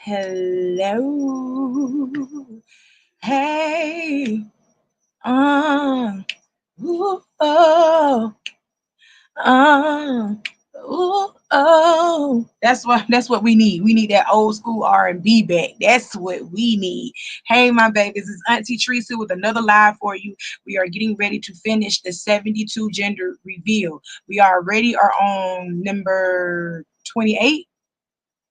Hello. Hey. Uh, ooh, oh. Uh, That's what we need. We need that old school R&B back. That's what we need. Hey, my babies, it's Auntie Teresa with another live for you. We are getting ready to finish the 72 gender reveal. We already are on number 28.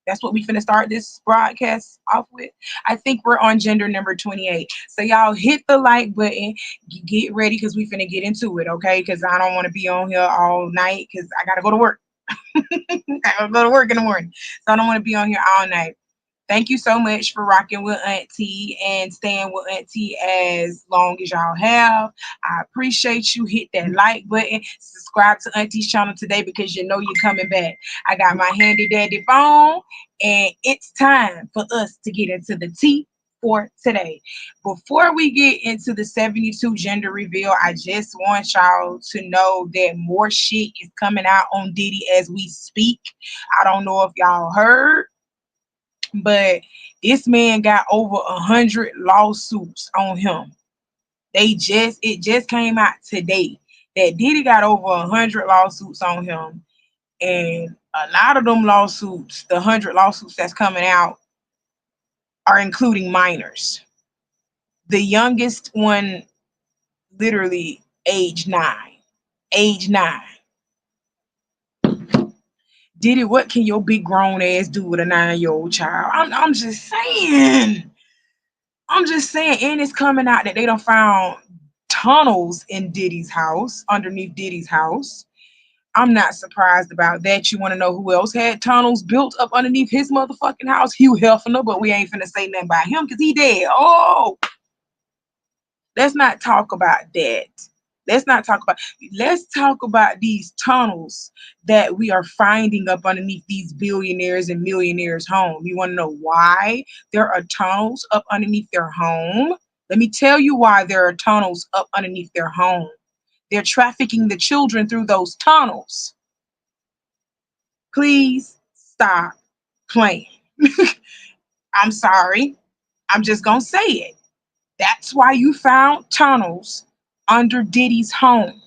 That's what we finna start this broadcast off with. I think we're on gender number 28. So y'all hit the like button, get ready because we finna get into it, okay? Because I don't want to be on here all night because I gotta go to work. I gotta go to work in the morning. So I don't want to be on here all night. Thank you so much for rocking with Auntie and staying with Auntie as long as y'all have. I appreciate you. Hit that like button. Subscribe to Auntie's channel today because you know you're coming back. I got my handy dandy phone, and it's time for us to get into the tea for today. Before we get into the 72 gender reveal, I just want y'all to know that more shit is coming out on Diddy as we speak. I don't know if y'all heard, but this man got over 100 lawsuits on him. It just came out today that Diddy got over 100 lawsuits on him, and a lot of them lawsuits, the 100 lawsuits that's coming out, are including minors. The youngest one, literally age 9. Age 9. Diddy, what can your big grown ass do with a 9-year-old child? I'm just saying. I'm just saying, and it's coming out that they done found tunnels in Diddy's house, underneath Diddy's house. I'm not surprised about that. You want to know who else had tunnels built up underneath his motherfucking house? Hugh Hefner, but we ain't finna say nothing about him because he dead. Oh, let's not talk about that. Let's talk about these tunnels that we are finding up underneath these billionaires and millionaires' home. You want to know why there are tunnels up underneath their home? Let me tell you why there are tunnels up underneath their home. They're trafficking the children through those tunnels. Please stop playing. I'm sorry. I'm just going to say it. That's why you found tunnels under Diddy's home.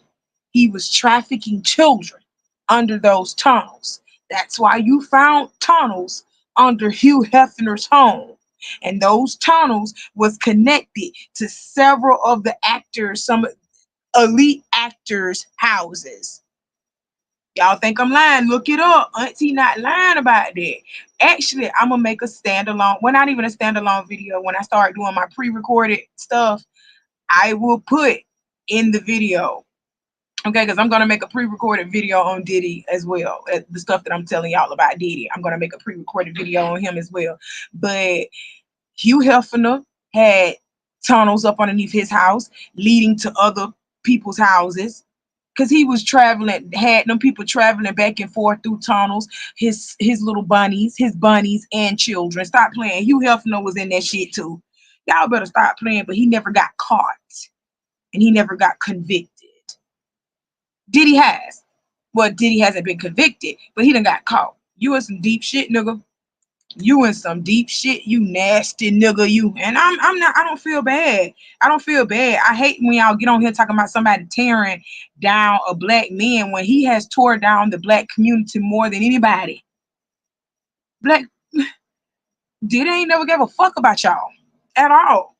He was trafficking children under those tunnels. That's why you found tunnels under Hugh Hefner's home. And those tunnels was connected to several of the actors, some elite actors' houses. Y'all think I'm lying? Look it up. Auntie not lying about that. Actually, I'm gonna make a standalone, well, not even a standalone video. When I start doing my pre-recorded stuff, I will put in the video. Okay, because I'm gonna make a pre-recorded video on Diddy as well. The stuff that I'm telling y'all about Diddy, I'm gonna make a pre-recorded video on him as well. But Hugh Hefner had tunnels up underneath his house, leading to other people's houses. Cause he was traveling, had them people traveling back and forth through tunnels. His little bunnies, his bunnies and children. Stop playing. Hugh Hefner was in that shit too. Y'all better stop playing. But he never got caught, and he never got convicted. Diddy has. Well, Diddy hasn't been convicted, but he done got caught. You in some deep shit, nigga. You in some deep shit, you nasty nigga, you. And I'm not. I don't feel bad. I don't feel bad. I hate when y'all get on here talking about somebody tearing down a black man when he has tore down the black community more than anybody. Black Diddy ain't never gave a fuck about y'all at all.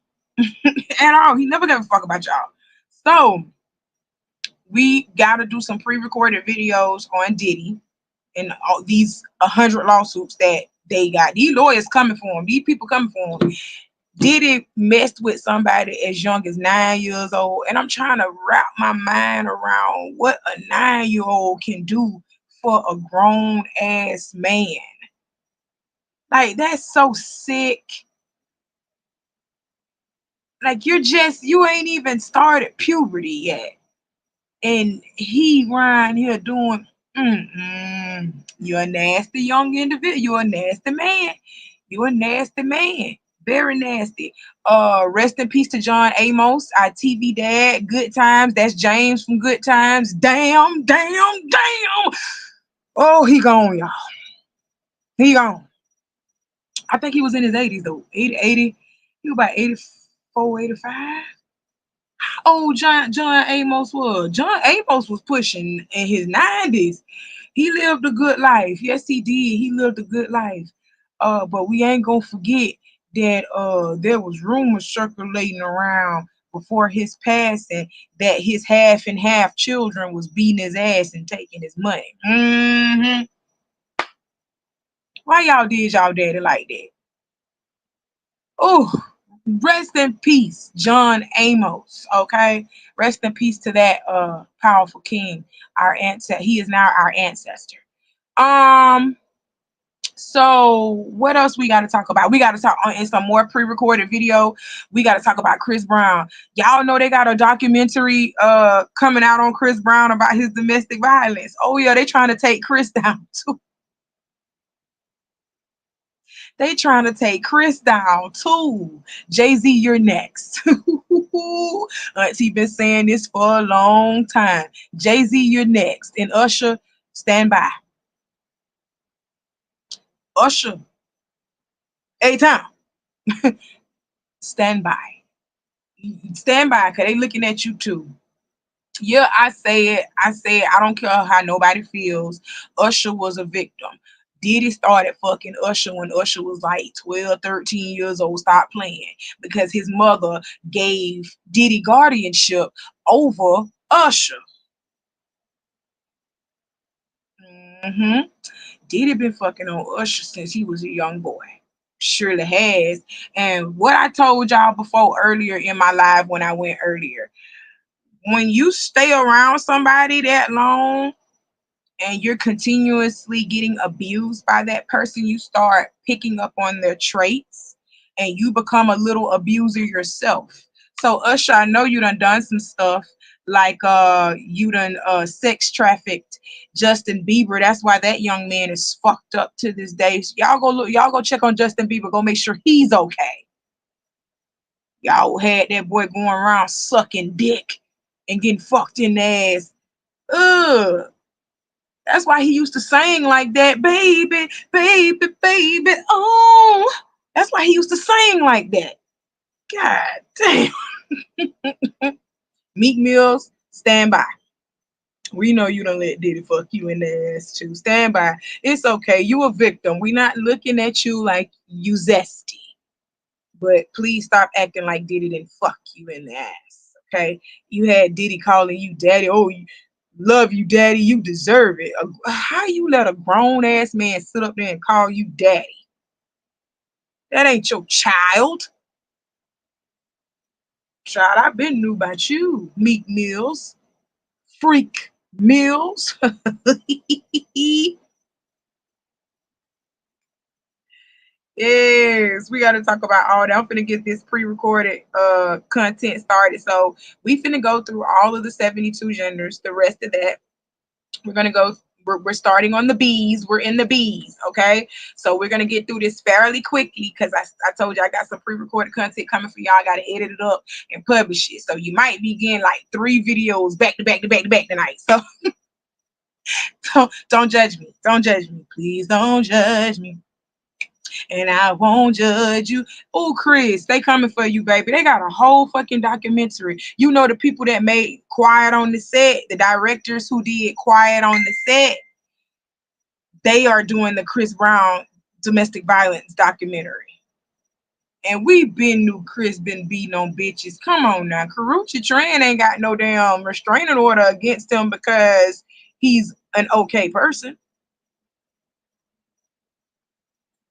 At all. He never gave a fuck about y'all. So we gotta do some pre-recorded videos on Diddy and all these 100 lawsuits that they got. These lawyers coming for him. These people coming for him. Diddy messed with somebody as young as 9 years old, and I'm trying to wrap my mind around what a 9-year old can do for a grown ass man. Like, that's so sick. Like, you ain't even started puberty yet, and he around here doing. You're a nasty young individual. You're a nasty man. You're a nasty man. Very nasty. Rest in peace to John Amos, our TV dad. Good Times. That's James from Good Times. Damn, damn, damn. Oh, he gone, y'all. He gone. I think he was in his 80s though. 80. He was about 84, 85. Oh, John Amos was. John Amos was pushing in his 90s. He lived a good life. Yes, he did. He lived a good life. But we ain't gonna forget that there was rumors circulating around before his passing that his half and half children was beating his ass and taking his money. Why y'all did y'all daddy like that? Oh, rest in peace, John Amos. Okay, rest in peace to that powerful king. Our ancestor. He is now our ancestor. Um. So what else we got to talk about? We got to talk in some more pre-recorded video. We got to talk about Chris Brown. Y'all know they got a documentary coming out on Chris Brown about his domestic violence. Oh yeah, they trying to take Chris down too. They trying to take Chris down too. Jay-Z, you're next. Auntie been saying this for a long time. Jay-Z, you're next. And Usher, stand by. Usher, A-Town, stand by. Stand by, because they looking at you too. Yeah, I say it. I say it. I don't care how nobody feels. Usher was a victim. Diddy started fucking Usher when Usher was like 12, 13 years old. Stop playing. Because his mother gave Diddy guardianship over Usher. hmm Diddy been fucking on Usher since he was a young boy. Surely has. And what I told y'all before earlier in my live when I went earlier, when you stay around somebody that long and you're continuously getting abused by that person, you start picking up on their traits and you become a little abuser yourself. So Usher, I know you done some stuff like you done sex trafficked Justin Bieber. That's why that young man is fucked up to this day. So y'all go look, y'all go check on Justin Bieber, go make sure he's okay. Y'all had that boy going around sucking dick and getting fucked in the ass. Ugh. That's why he used to sing like that, baby, baby, baby. Oh, that's why he used to sing like that. God damn. Meek Mills, stand by. We know you don't let Diddy fuck you in the ass too. Stand by. It's okay. You a victim. We not looking at you like you zesty. But please stop acting like Diddy didn't fuck you in the ass. Okay. You had Diddy calling you daddy. Oh, love you, daddy. You deserve it. How you let a grown ass man sit up there and call you daddy? That ain't your child. Child, I've been knew about you, Meek Mills. Freak Mills. Yes, we got to talk about all that. I'm finna get this pre-recorded content started. So we finna go through all of the 72 genders. The rest of that we're gonna go. We're starting on the B's. We're in the B's, okay? So we're gonna get through this fairly quickly because I told you I got some pre-recorded content coming for y'all. I gotta edit it up and publish it. So you might be getting like 3 videos back to back to back to back tonight. So don't judge me. Don't judge me. Please don't judge me. And I won't judge you. Oh, Chris, they coming for you, baby. They got a whole fucking documentary. You know the people that made Quiet on the Set, the directors who did Quiet on the Set, they are doing the Chris Brown domestic violence documentary. And we been knew Chris been beating on bitches. Come on now. Karrueche Tran ain't got no damn restraining order against him because he's an okay person.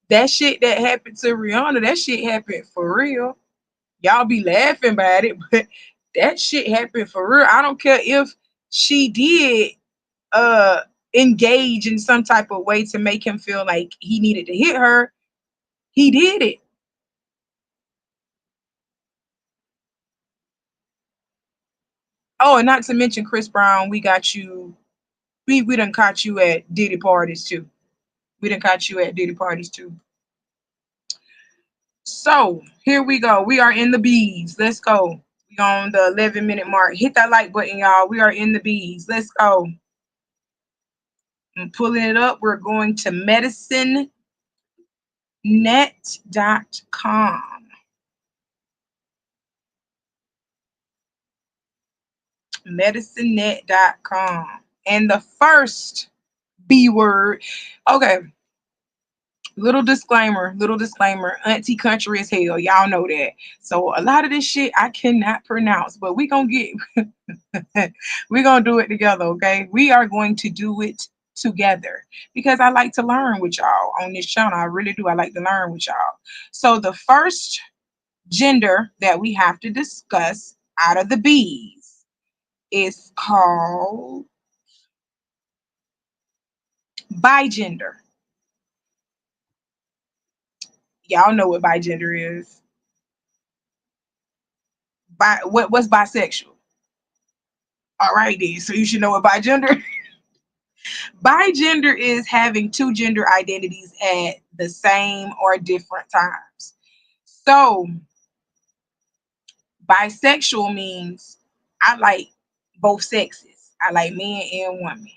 That shit that happened to Rihanna, that shit happened for real. Y'all be laughing about it, but that shit happened for real. I don't care if she did uh engage in some type of way to make him feel like he needed to hit her. He did it. Oh, and not to mention Chris Brown, we got you. We done caught you at Diddy parties too. We done caught you at Diddy parties too. So here we go. We are in the bees. Let's go. We on the 11-minute mark. Hit that like button, y'all. We are in the bees. Let's go. I'm pulling it up. We're going to medicine. Medicinenet.com. Medicinenet.com. And the first B word. Okay, little disclaimer. Auntie country as hell. Y'all know that. So a lot of this shit I cannot pronounce, but we gonna do it together, okay? We are going to do it together because I like to learn with y'all on this channel. I really do. I like to learn with y'all. So the first gender that we have to discuss out of the B's is called bigender. Y'all know what bigender is. What's bisexual? All right then. So you should know what bigender. Bigender is having two gender identities at the same or different times. So bisexual means I like both sexes. I like man and woman.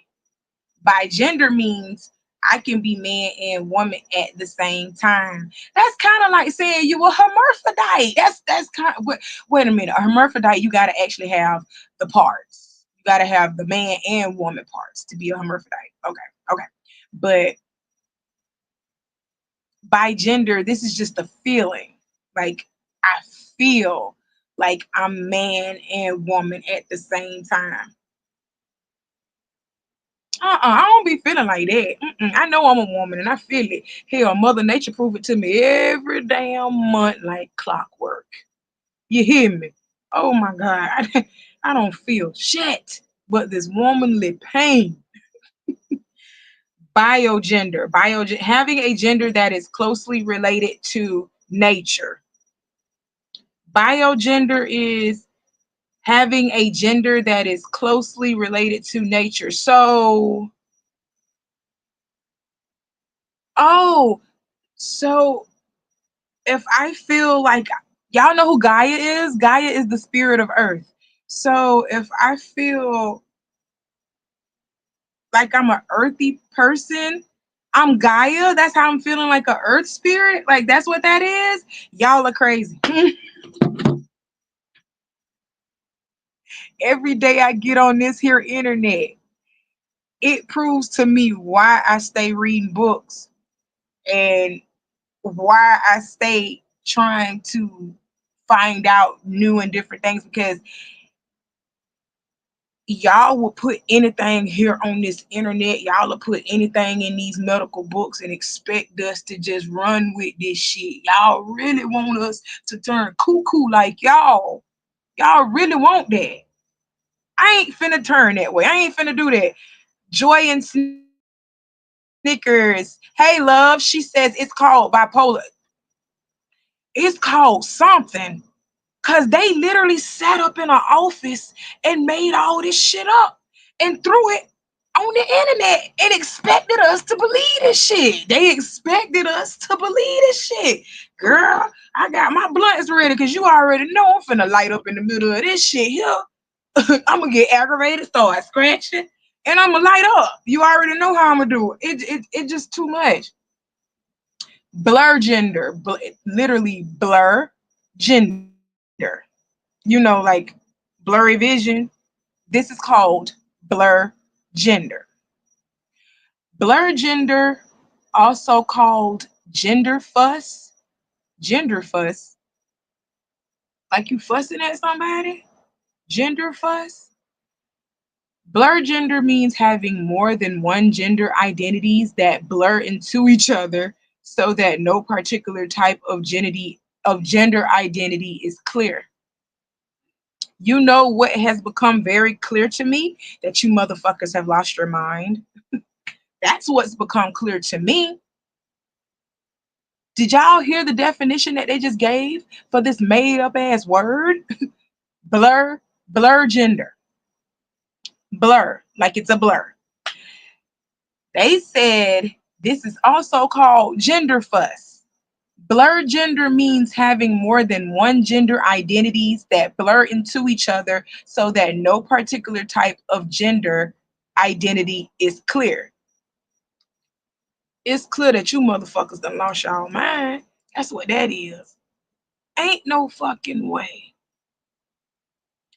Bigender means I can be man and woman at the same time. That's kind of like saying you a hermaphrodite. That's kind of wait a minute. A hermaphrodite, you gotta actually have the parts. You gotta have the man and woman parts to be a hermaphrodite. Okay, okay. But by gender, this is just a feeling. Like I feel like I'm man and woman at the same time. I don't be feeling like that. I know I'm a woman and I feel it. Hell, Mother Nature prove it to me every damn month like clockwork. You hear me? Oh my God. I don't feel shit but this womanly pain. Having a gender that is closely related to nature. Biogender is having a gender that is closely related to nature. So, oh, so if I feel like y'all know who Gaia is the spirit of Earth. So if I feel like I'm a earthy person, I'm Gaia. That's how I'm feeling, like a earth spirit. Like that's what that is. Y'all are crazy. Every day I get on this here internet, it proves to me why I stay reading books and why I stay trying to find out new and different things, because y'all will put anything here on this internet. Y'all will put anything in these medical books and expect us to just run with this shit. Y'all really want us to turn cuckoo like y'all. Y'all really want that. I ain't finna turn that way. I ain't finna do that. Joy and Snickers. Hey, love. She says it's called bipolar. It's called something. Cause they literally sat up in an office and made all this shit up and threw it on the internet and expected us to believe this shit. They expected us to believe this shit. Girl, I got my blunts ready because you already know I'm finna light up in the middle of this shit here. I'm gonna get aggravated, start scratching, and I'm gonna light up. You already know how I'm gonna do it. It just too much. Blur gender, literally blur gender. Like blurry vision. This is called blur gender. Blur gender, also called gender fuss. Gender fuss, like you fussing at somebody. Gender fuss. Blur gender means having more than one gender identities that blur into each other so that no particular type of gender identity is clear. You know what has become very clear to me? That you motherfuckers have lost your mind. That's what's become clear to me. Did y'all hear the definition that they just gave for this made up ass word? Blur, blur gender. Blur, like it's a blur. They said this is also called gender fuss. Blur gender means having more than one gender identities that blur into each other so that no particular type of gender identity is clear. It's clear that you motherfuckers done lost y'all mind. That's what that is. Ain't no fucking way.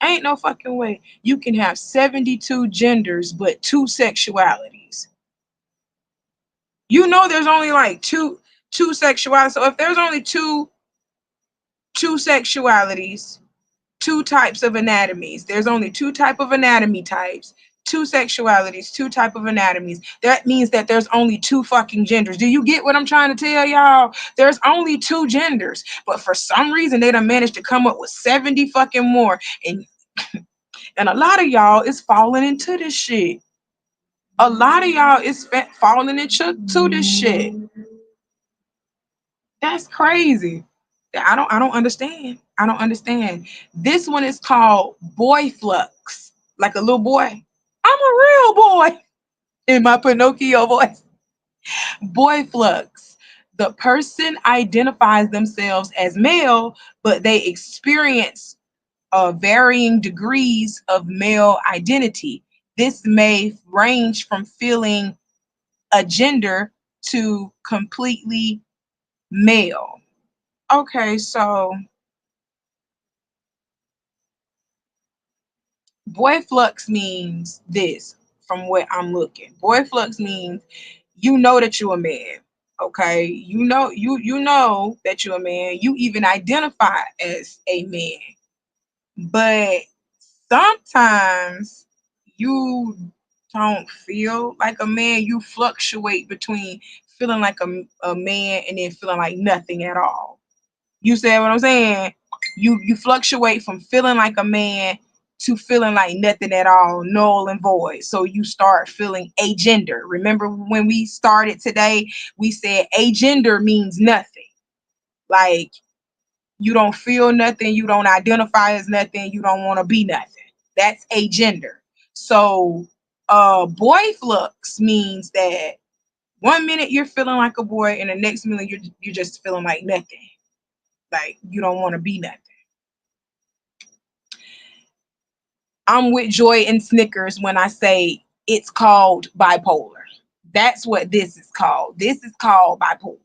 Ain't no fucking way. You can have 72 genders, but two sexualities. You know there's only like two sexualities. So if there's only two sexualities, two types of anatomies. There's only two type of anatomy types, two sexualities, two type of anatomies. That means that there's only two fucking genders. Do you get what I'm trying to tell y'all? There's only two genders, but for some reason they done managed to come up with 70 fucking more, and a lot of y'all is falling into this shit. A lot of y'all is falling into this shit. That's crazy. I don't understand. I don't understand. This one is called Boy Flux. Like a little boy. I'm a real boy in my Pinocchio voice. Boy Flux. The person identifies themselves as male, but they experience varying degrees of male identity. This may range from feeling a gender to completely male. Okay, so boy flux means this from what I'm looking. Boy flux means you know that you're a man. Okay. You know that you're a man. You even identify as a man. But sometimes you don't feel like a man. You fluctuate between feeling like a man and then feeling like nothing at all. You see what I'm saying? You fluctuate from feeling like a man to feeling like nothing at all, null and void. So you start feeling agender. Remember when we started today, we said agender means nothing. Like you don't feel nothing, you don't identify as nothing, you don't want to be nothing. That's agender. So boy flux means that one minute you're feeling like a boy and the next minute you're just feeling like nothing. Like you don't want to be nothing. I'm with Joy and Snickers when I say it's called bipolar. That's what this is called. This is called bipolar.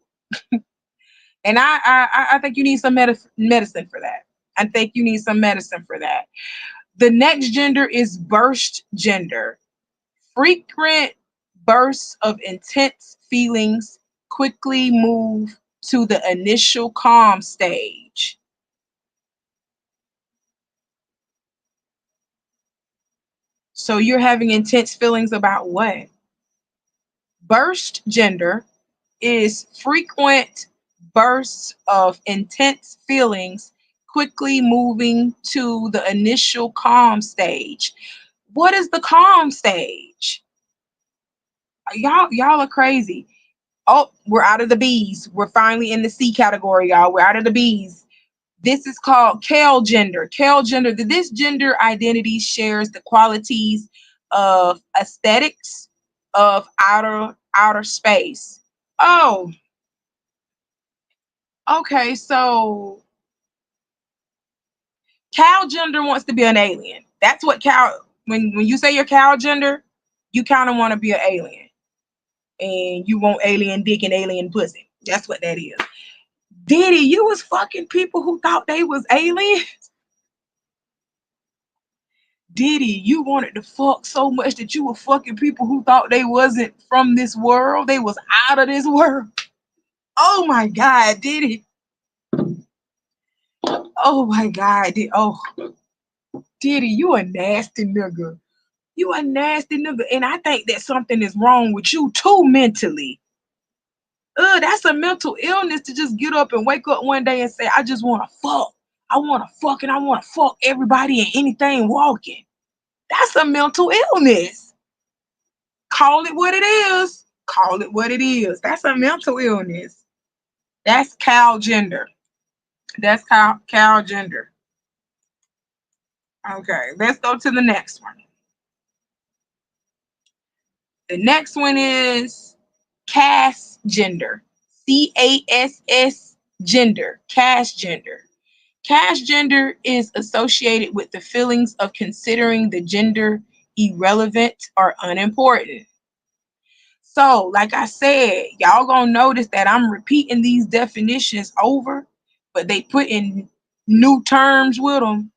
And I think you need some medicine for that. I think you need some medicine for that. The next gender is burst gender. Frequent bursts of intense feelings quickly move to the initial calm stage. So you're having intense feelings about what? Burst gender is frequent bursts of intense feelings quickly moving to the initial calm stage. What is the calm stage? Y'all are crazy. Oh, we're out of the B's. We're finally in the C category, y'all. We're out of the B's. This is called Kale gender. Kale gender. This gender identity shares the qualities of aesthetics of outer space. Oh, okay. So cow gender wants to be an alien. That's what cow. When you say you're cow gender, you kind of want to be an alien, and you want alien dick and alien pussy. That's what that is. Diddy, you was fucking people who thought they was aliens. Diddy, you wanted to fuck so much that you were fucking people who thought they wasn't from this world. They was out of this world. Oh my God, Diddy. Oh my God, Diddy, you a nasty nigga. You a nasty nigga. And I think that something is wrong with you too mentally. That's a mental illness to just get up and wake up one day and say, I just want to fuck. I want to fuck and I want to fuck everybody and anything walking. That's a mental illness. Call it what it is. Call it what it is. That's a mental illness. That's cow gender. That's cow gender. Okay, let's go to the next one. The next one is cass gender. CASS gender. Cass gender. Cash gender is associated with the feelings of considering the gender irrelevant or unimportant. So, like I said, y'all gonna notice that I'm repeating these definitions over, but they put in new terms with them.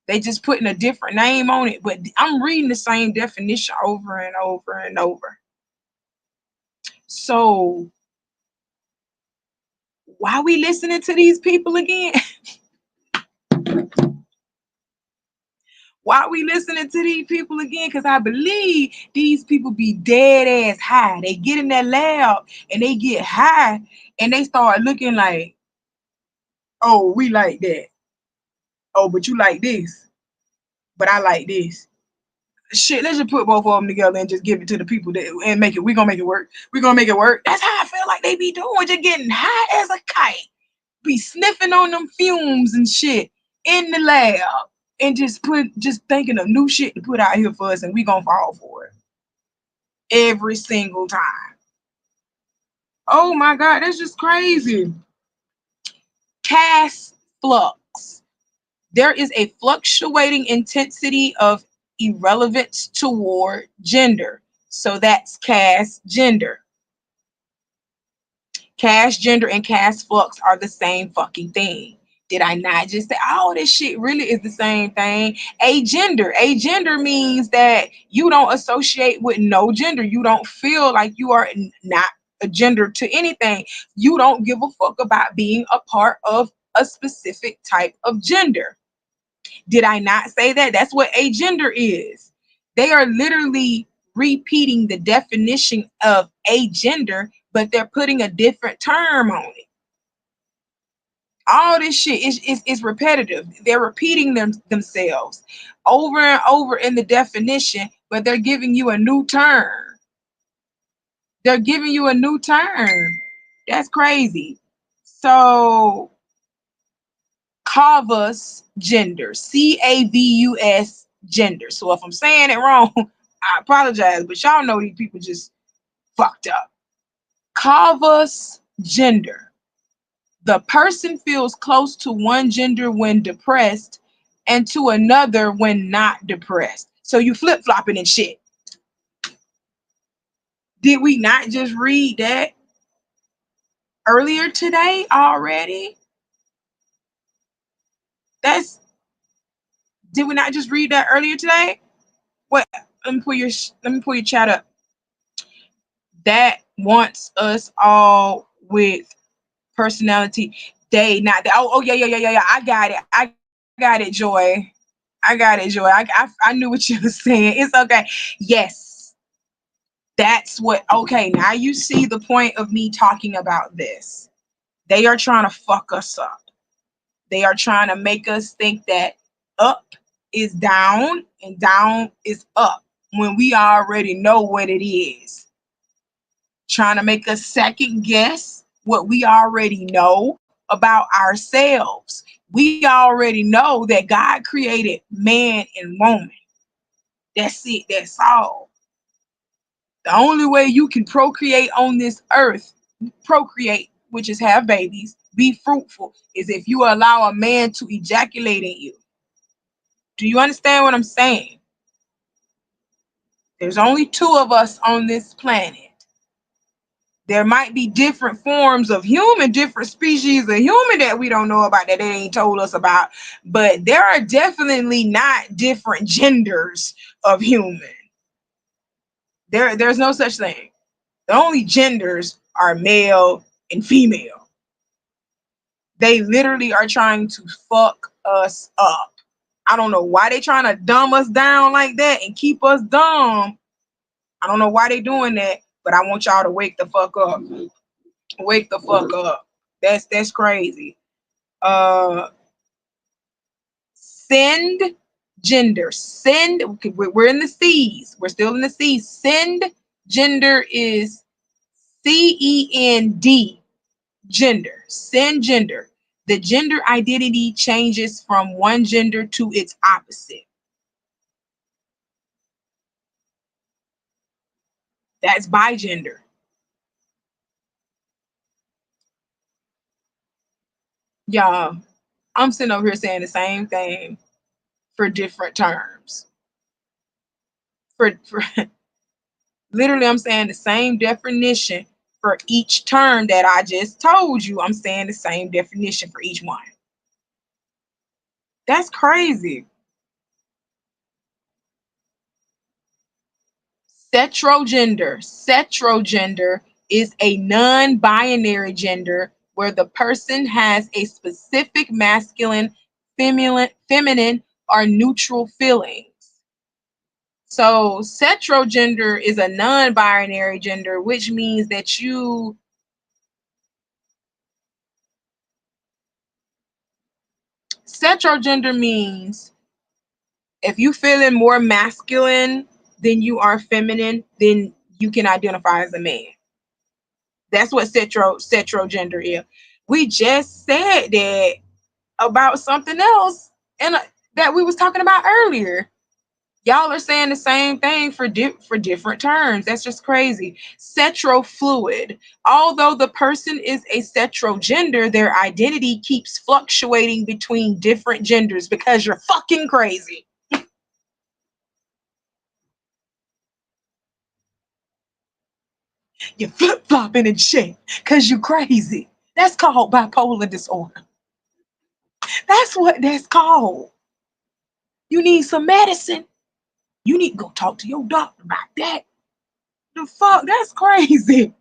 They just putting a different name on it, but I'm reading the same definition over and over and over. So, why we listening to these people again? Why we listening to these people again? Because I believe these people be dead ass high. They get in that lab and they get high and they start looking like, oh, we like that. Oh, but you like this. But I like this. Shit, let's just put both of them together and just give it to the people that and make it. We gonna make it work. We gonna make it work. That's how I feel like they be doing. Just getting high as a kite, be sniffing on them fumes and shit in the lab, and just thinking of new shit to put out here for us, and we gonna fall for it every single time. Oh my god, that's just crazy. Caste flux. There is a fluctuating intensity of irrelevance toward gender. So that's caste gender. Caste gender and caste flux are the same fucking thing. Did I not just say, oh, this shit really is the same thing? Agender. Agender means that you don't associate with no gender. You don't feel like you are not a gender to anything. You don't give a fuck about being a part of a specific type of gender. Did I not say that? That's what agender is. They are literally repeating the definition of agender, but they're putting a different term on it. All this shit is repetitive. They're repeating themselves over and over in the definition, but they're giving you a new term. They're giving you a new term. That's crazy. So Cavus gender, Cavus gender. So if I'm saying it wrong, I apologize, but y'all know these people just fucked up. Cavus gender. The person feels close to one gender when depressed and to another when not depressed. So you flip flopping and shit. Did we not just read that earlier today already? That's Did we not just read that earlier today? What? Let me pull your chat up. That wants us all with personality. They not that. Oh, yeah. I got it. I got it, Joy. I got it, Joy. I knew what you were saying. It's okay. Yes, that's what. Okay, now you see the point of me talking about this. They are trying to fuck us up. They are trying to make us think that up is down and down is up when we already know what it is. Trying to make us second guess what we already know about ourselves. We already know that God created man and woman. That's it. That's all. The only way you can procreate on this earth, procreate, which is have babies, be fruitful, is if you allow a man to ejaculate in you. Do you understand what I'm saying? There's only two of us on this planet. There might be different forms of human, different species of human that we don't know about that they ain't told us about, but there are definitely not different genders of human. There's no such thing. The only genders are male and female. They literally are trying to fuck us up. I don't know why they trying to dumb us down like that and keep us dumb. I don't know why they doing that, but I want y'all to wake the fuck up. Wake the fuck up. That's crazy. Uh, Send gender. Send. We're in the C's. We're still in the C's. Send gender is CEND. Gender. Send gender. The gender identity changes from one gender to its opposite. That's bigender. Y'all, I'm sitting over here saying the same thing for different terms. For Literally, I'm saying the same definition for each term that I just told you. I'm saying the same definition for each one. That's crazy. Setrogender. Setrogender is a non binary gender where the person has a specific masculine, feminine, or neutral feelings. So, setrogender is a non binary gender, which means that setrogender means if you feeling more masculine than you are feminine, then you can identify as a man. That's what setrogender is. We just said that about something else and that we was talking about earlier. Y'all are saying the same thing for for different terms. That's just crazy. Setrofluid. Although the person is a setrogender, their identity keeps fluctuating between different genders because you're fucking crazy. You're flip flopping and shit because you're crazy. That's called bipolar disorder. That's what that's called. You need some medicine. You need to go talk to your doctor about that. The fuck? That's crazy.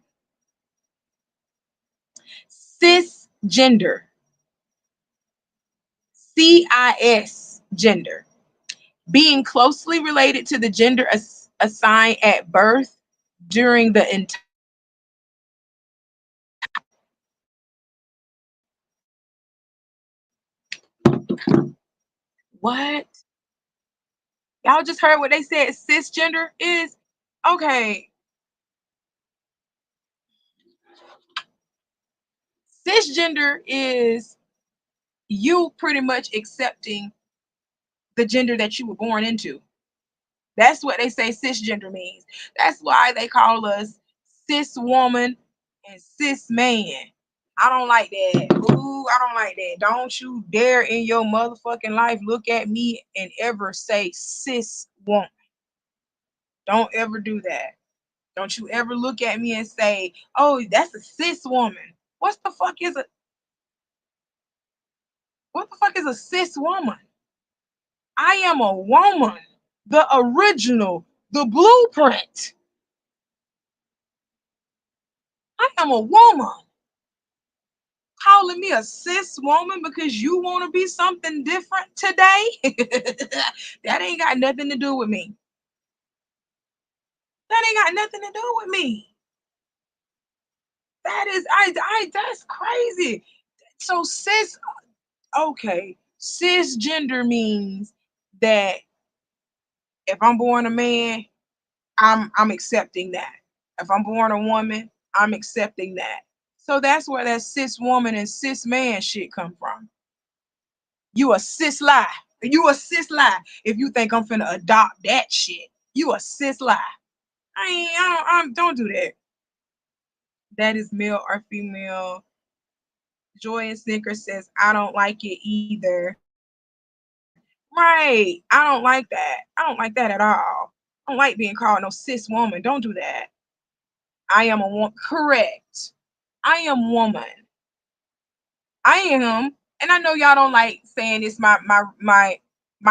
Cisgender. CIS gender. Being closely related to the gender assigned at birth during the entire. What? Y'all just heard what they said cisgender is? Okay. Cisgender is you pretty much accepting the gender that you were born into. That's what they say cisgender means. That's why they call us cis woman and cis man. I don't like that. Ooh, I don't like that. Don't you dare in your motherfucking life look at me and ever say cis woman. Don't ever do that. Don't you ever look at me and say, "Oh, that's a cis woman." What the fuck is a cis woman? I am a woman, the original, the blueprint. I am a woman. Calling me a cis woman because you want to be something different today? That ain't got nothing to do with me. That ain't got nothing to do with me. That is, that's crazy. So cis, okay, cisgender means that if I'm born a man, I'm accepting that. If I'm born a woman, I'm accepting that. So that's where that cis woman and cis man shit come from. You a cis lie. You a cis lie. If you think I'm finna adopt that shit, you a cis lie. Don't do that. That is male or female. Joy and Snicker says, I don't like it either. Right. I don't like that. I don't like that at all. I don't like being called no cis woman. Don't do that. I am a woman. Correct. I am woman. I am. And I know y'all don't like saying this. My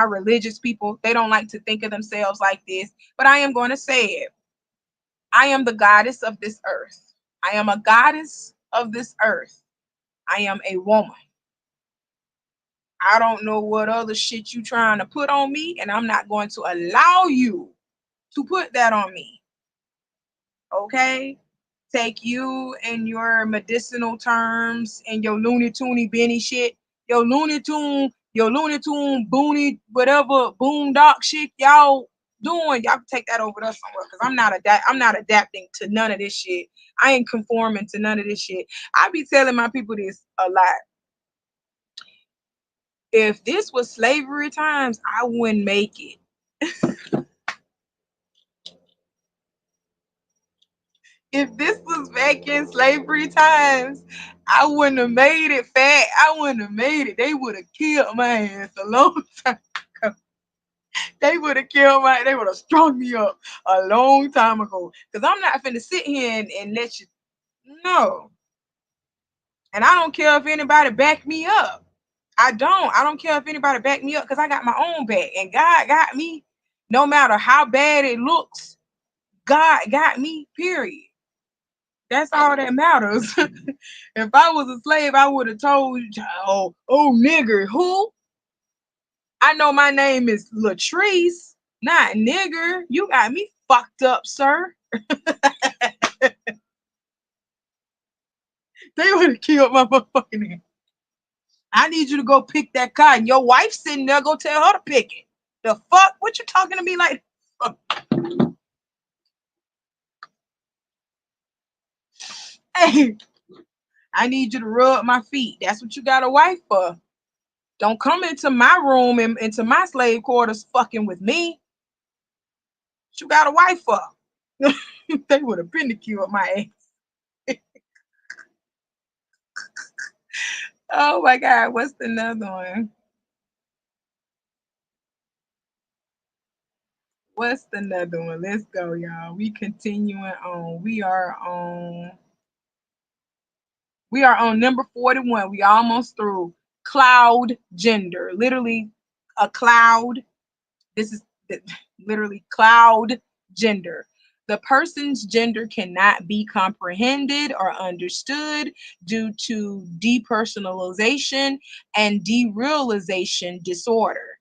religious people, they don't like to think of themselves like this, but I am going to say it. I am the goddess of this earth. I am a goddess of this earth. I am a woman. I don't know what other shit you trying to put on me, and I'm not going to allow you to put that on me. Okay? Take you and your medicinal terms and your Looney Toony Benny shit, your Looney Tune Booney, whatever boondock shit y'all doing. Y'all can take that over there somewhere because I'm not adapting to none of this shit. I ain't conforming to none of this shit. I be telling my people this a lot. If this was slavery times, I wouldn't make it. If this was back in slavery times, I wouldn't have made it fat. I wouldn't have made it. They would have killed my ass a long time ago. They would have strung me up a long time ago. Cause I'm not finna sit here and let you no. And I don't care if anybody back me up. I don't care if anybody back me up because I got my own back. And God got me. No matter how bad it looks, God got me, period. That's all that matters. If I was a slave, I would have told you, oh, nigger, who? I know my name is Latrice, not nigger. You got me fucked up, sir. They would have killed my motherfucking ass. I need you to go pick that cotton. Your wife sitting there, go tell her to pick it. The fuck? What you talking to me like? Hey, I need you to rub my feet. That's what you got a wife for. Don't come into my room and into my slave quarters fucking with me. What you got a wife for? They would have been to killed my ass. Oh my God, what's another one? What's another one? Let's go, y'all. We continuing on. We are on number 41. We almost through. Cloud gender. Literally a cloud. This is literally cloud gender. The person's gender cannot be comprehended or understood due to depersonalization and derealization disorder.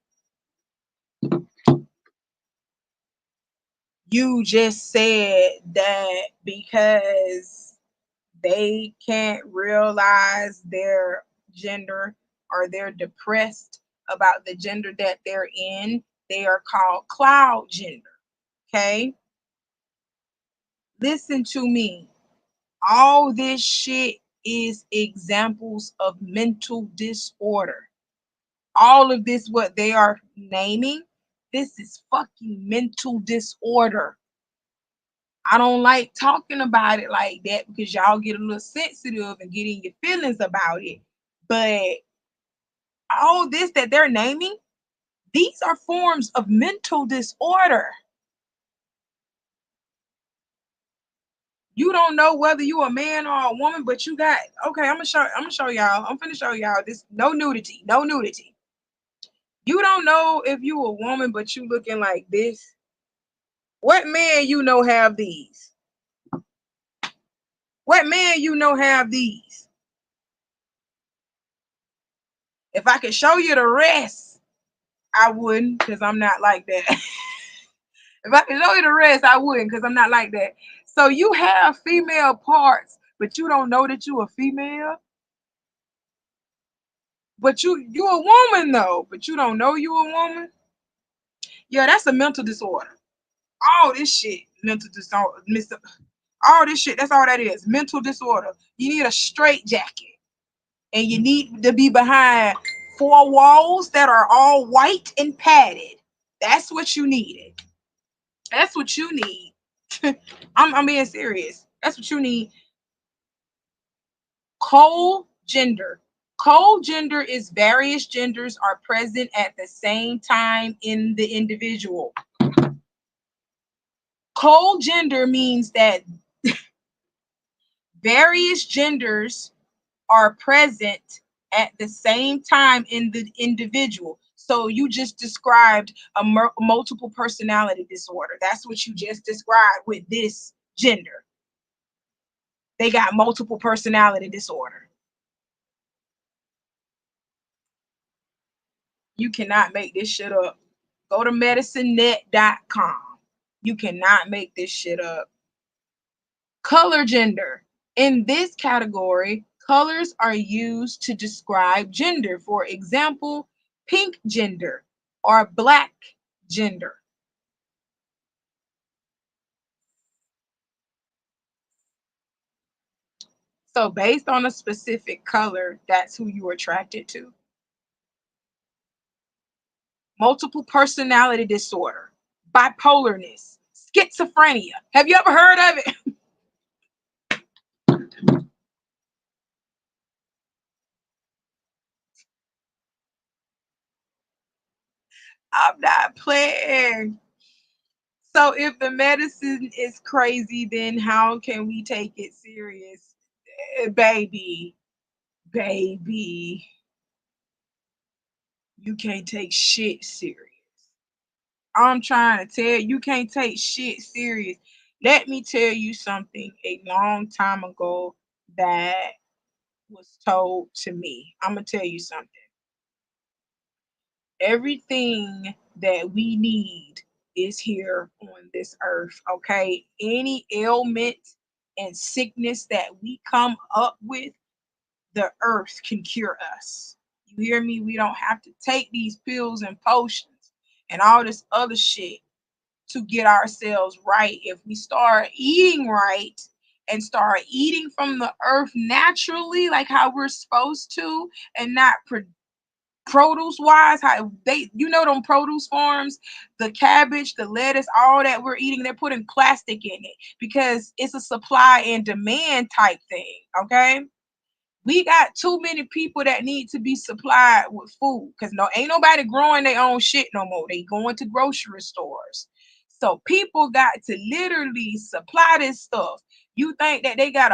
You just said that because they can't realize their gender or they're depressed about the gender that they're in, they are called cloud gender. Okay? Listen to me. All this shit is examples of mental disorder. All of this, what they are naming, this is fucking mental disorder. I don't like talking about it like that because y'all get a little sensitive and get in your feelings about it. But all this that they're naming, these are forms of mental disorder. You don't know whether you a man or a woman, but you got okay. I'm gonna show y'all. I'm finna show y'all this. No nudity. No nudity. You don't know if you a woman, but you looking like this. What man you know have these? What man you know have these? If I could show you the rest, I wouldn't, because I'm not like that. If I could show you the rest, I wouldn't, because I'm not like that. So you have female parts, but you don't know that you a female. But you a woman though, but you don't know you a woman. Yeah, that's a mental disorder. All this shit, mental disorder, all this shit. That's all that is. Mental disorder. You need a straight jacket, and you need to be behind four walls that are all white and padded. That's what you needed. That's what you need. I'm being serious. That's what you need. Co-gender. Co-gender is various genders are present at the same time in the individual. Co-gender means that various genders are present at the same time in the individual. So you just described a multiple personality disorder. That's what you just described with this gender. They got multiple personality disorder. You cannot make this shit up. Go to medicinenet.com. You cannot make this shit up. Color gender. In this category, colors are used to describe gender. For example, pink gender or black gender. So, based on a specific color, that's who you're attracted to. Multiple personality disorder, bipolarness, schizophrenia. Have you ever heard of it? I'm not playing. So if the medicine is crazy, then how can we take it serious? Baby, baby, you can't take shit serious. I'm trying to tell you, you can't take shit serious. Let me tell you something a long time ago that was told to me. I'm going to tell you something. Everything that we need is here on this earth, okay? Any ailment and sickness that we come up with, the earth can cure us. You hear me? We don't have to take these pills and potions and all this other shit to get ourselves right. If we start eating right and start eating from the earth naturally, like how we're supposed to, and not produce wise, how they, you know, them produce farms, the cabbage, the lettuce, all that we're eating, they're putting plastic in it because it's a supply and demand type thing. Okay, we got too many people that need to be supplied with food because no, ain't nobody growing their own shit no more. They going to grocery stores. So people got to literally supply this stuff. You think that they got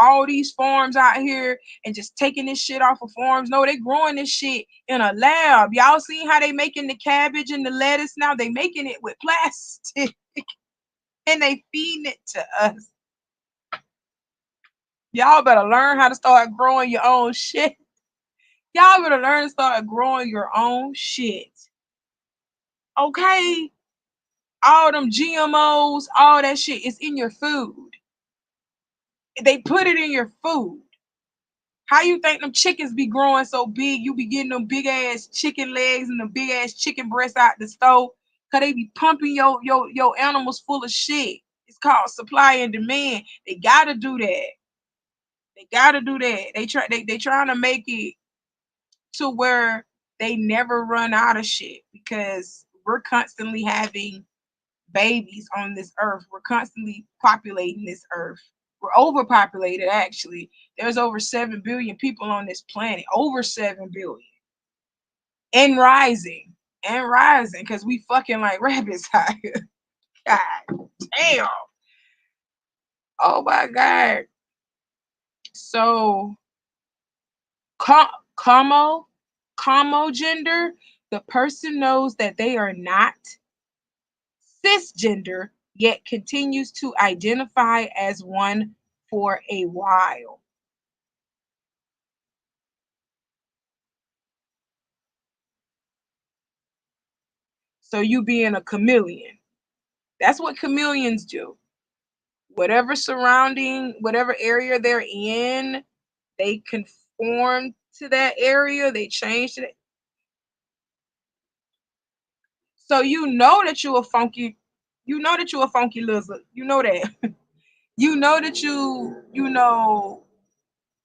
all these farms out here and just taking this shit off of farms? No, they growing this shit in a lab. Y'all seen how they making the cabbage and the lettuce now? They making it with plastic and they feeding it to us. Y'all better learn how to start growing your own shit. Y'all better learn to start growing your own shit. Okay? All them GMOs, all that shit is in your food. They put it in your food. How you think them chickens be growing so big? You be getting them big ass chicken legs and the big ass chicken breasts out the stove. Cause they be pumping your animals full of shit. It's called supply and demand. They gotta do that. They gotta do that. They trying to make it to where they never run out of shit because we're constantly having babies on this earth. We're constantly populating this earth. We're overpopulated actually. There's over 7 billion people on this planet. Over 7 billion. And rising. And rising because we fucking like rabbits out here. God damn. Oh my God. So como como gender, the person knows that they are not cisgender, yet continues to identify as one for a while. So you being a chameleon. That's what chameleons do. Whatever surrounding, whatever area they're in, they conform to that area, they change it. So you know that you a funky lizard. You know that. You know that you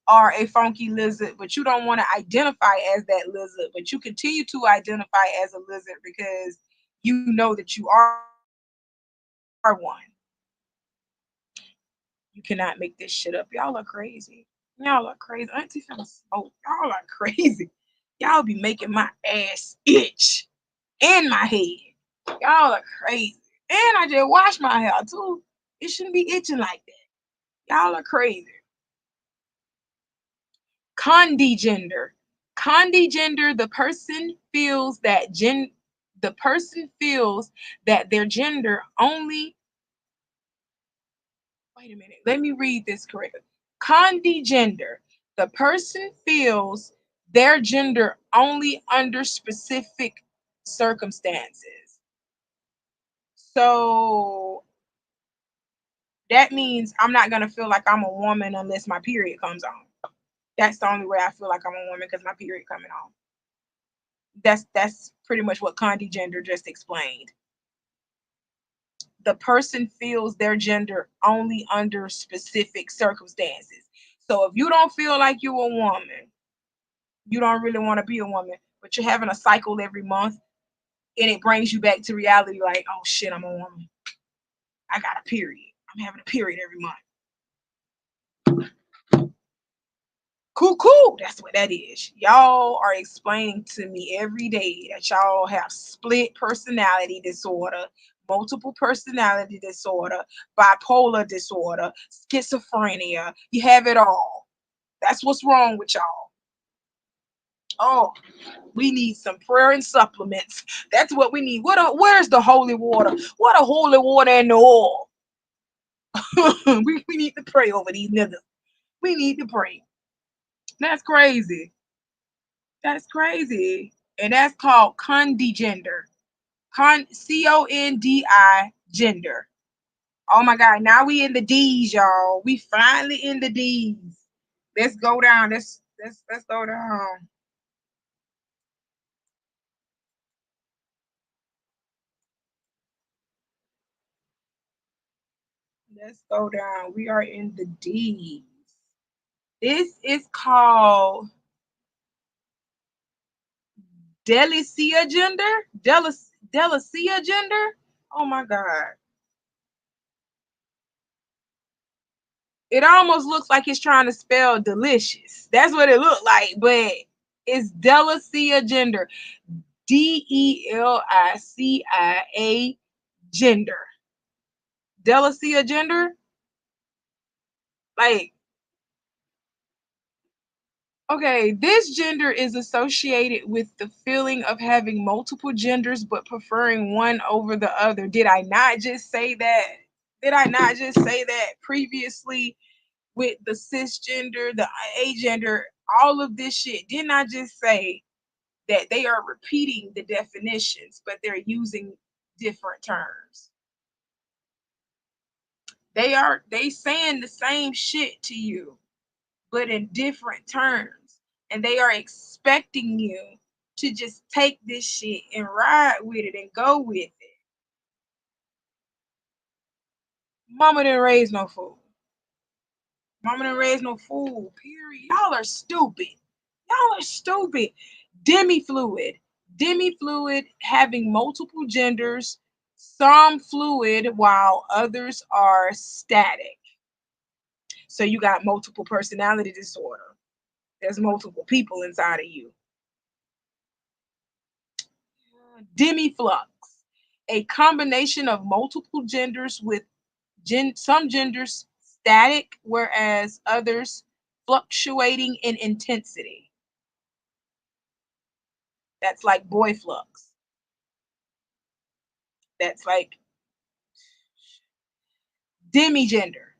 are a funky lizard, but you don't want to identify as that lizard, but you continue to identify as a lizard because you know that you are one. You cannot make this shit up. Y'all are crazy. Y'all are crazy. Auntie finna smoke. Y'all are crazy. Y'all be making my ass itch and my head. Y'all are crazy. And I just wash my hair too. It shouldn't be itching like that. Y'all are crazy. Condigender. Condigender, the person feels that their gender only, wait a minute, let me read this correctly. Condigender, the person feels their gender only under specific circumstances. So that means I'm not gonna feel like I'm a woman unless my period comes on. That's the only way I feel like I'm a woman because my period coming on. That's pretty much what Condi Gender just explained. The person feels their gender only under specific circumstances. So if you don't feel like you're a woman, you don't really want to be a woman, but you're having a cycle every month and it brings you back to reality like, oh shit, I'm a woman. I got a period. I'm having a period every month. Cuckoo, that's what that is. Y'all are explaining to me every day that y'all have split personality disorder, multiple personality disorder, bipolar disorder, schizophrenia. You have it all. That's what's wrong with y'all. Oh, we need some prayer and supplements. That's what we need. Where's the holy water? What a holy water and the oil. we need to pray over these niggas. We need to pray. That's crazy. That's crazy. And that's called condigender. Condi gender. Oh my God. Now we in the D's, y'all. We finally in the D's. Let's go down. Let's go down. Let's go down. We are in the D's. This is called Delicia gender. Delicia gender. Oh my God. It almost looks like it's trying to spell delicious. That's what it looked like, but it's Delicia gender. Delicia gender. Delicia gender? Like, okay, this gender is associated with the feeling of having multiple genders but preferring one over the other. Did I not just say that? Did I not just say that previously with the cisgender, the agender, all of this shit? Didn't I just say that they are repeating the definitions, but they're using different terms? They saying the same shit to you, but in different terms. And they are expecting you to just take this shit and ride with it and go with it. Mama didn't raise no fool. Mama didn't raise no fool, period. Y'all are stupid. Y'all are stupid. Demi-fluid. Demi-fluid having multiple genders, some fluid while others are static. So you got multiple personality disorder. There's multiple people inside of you. Demiflux, a combination of multiple genders with some genders static, whereas others fluctuating in intensity. That's like boy flux. That's like demigender.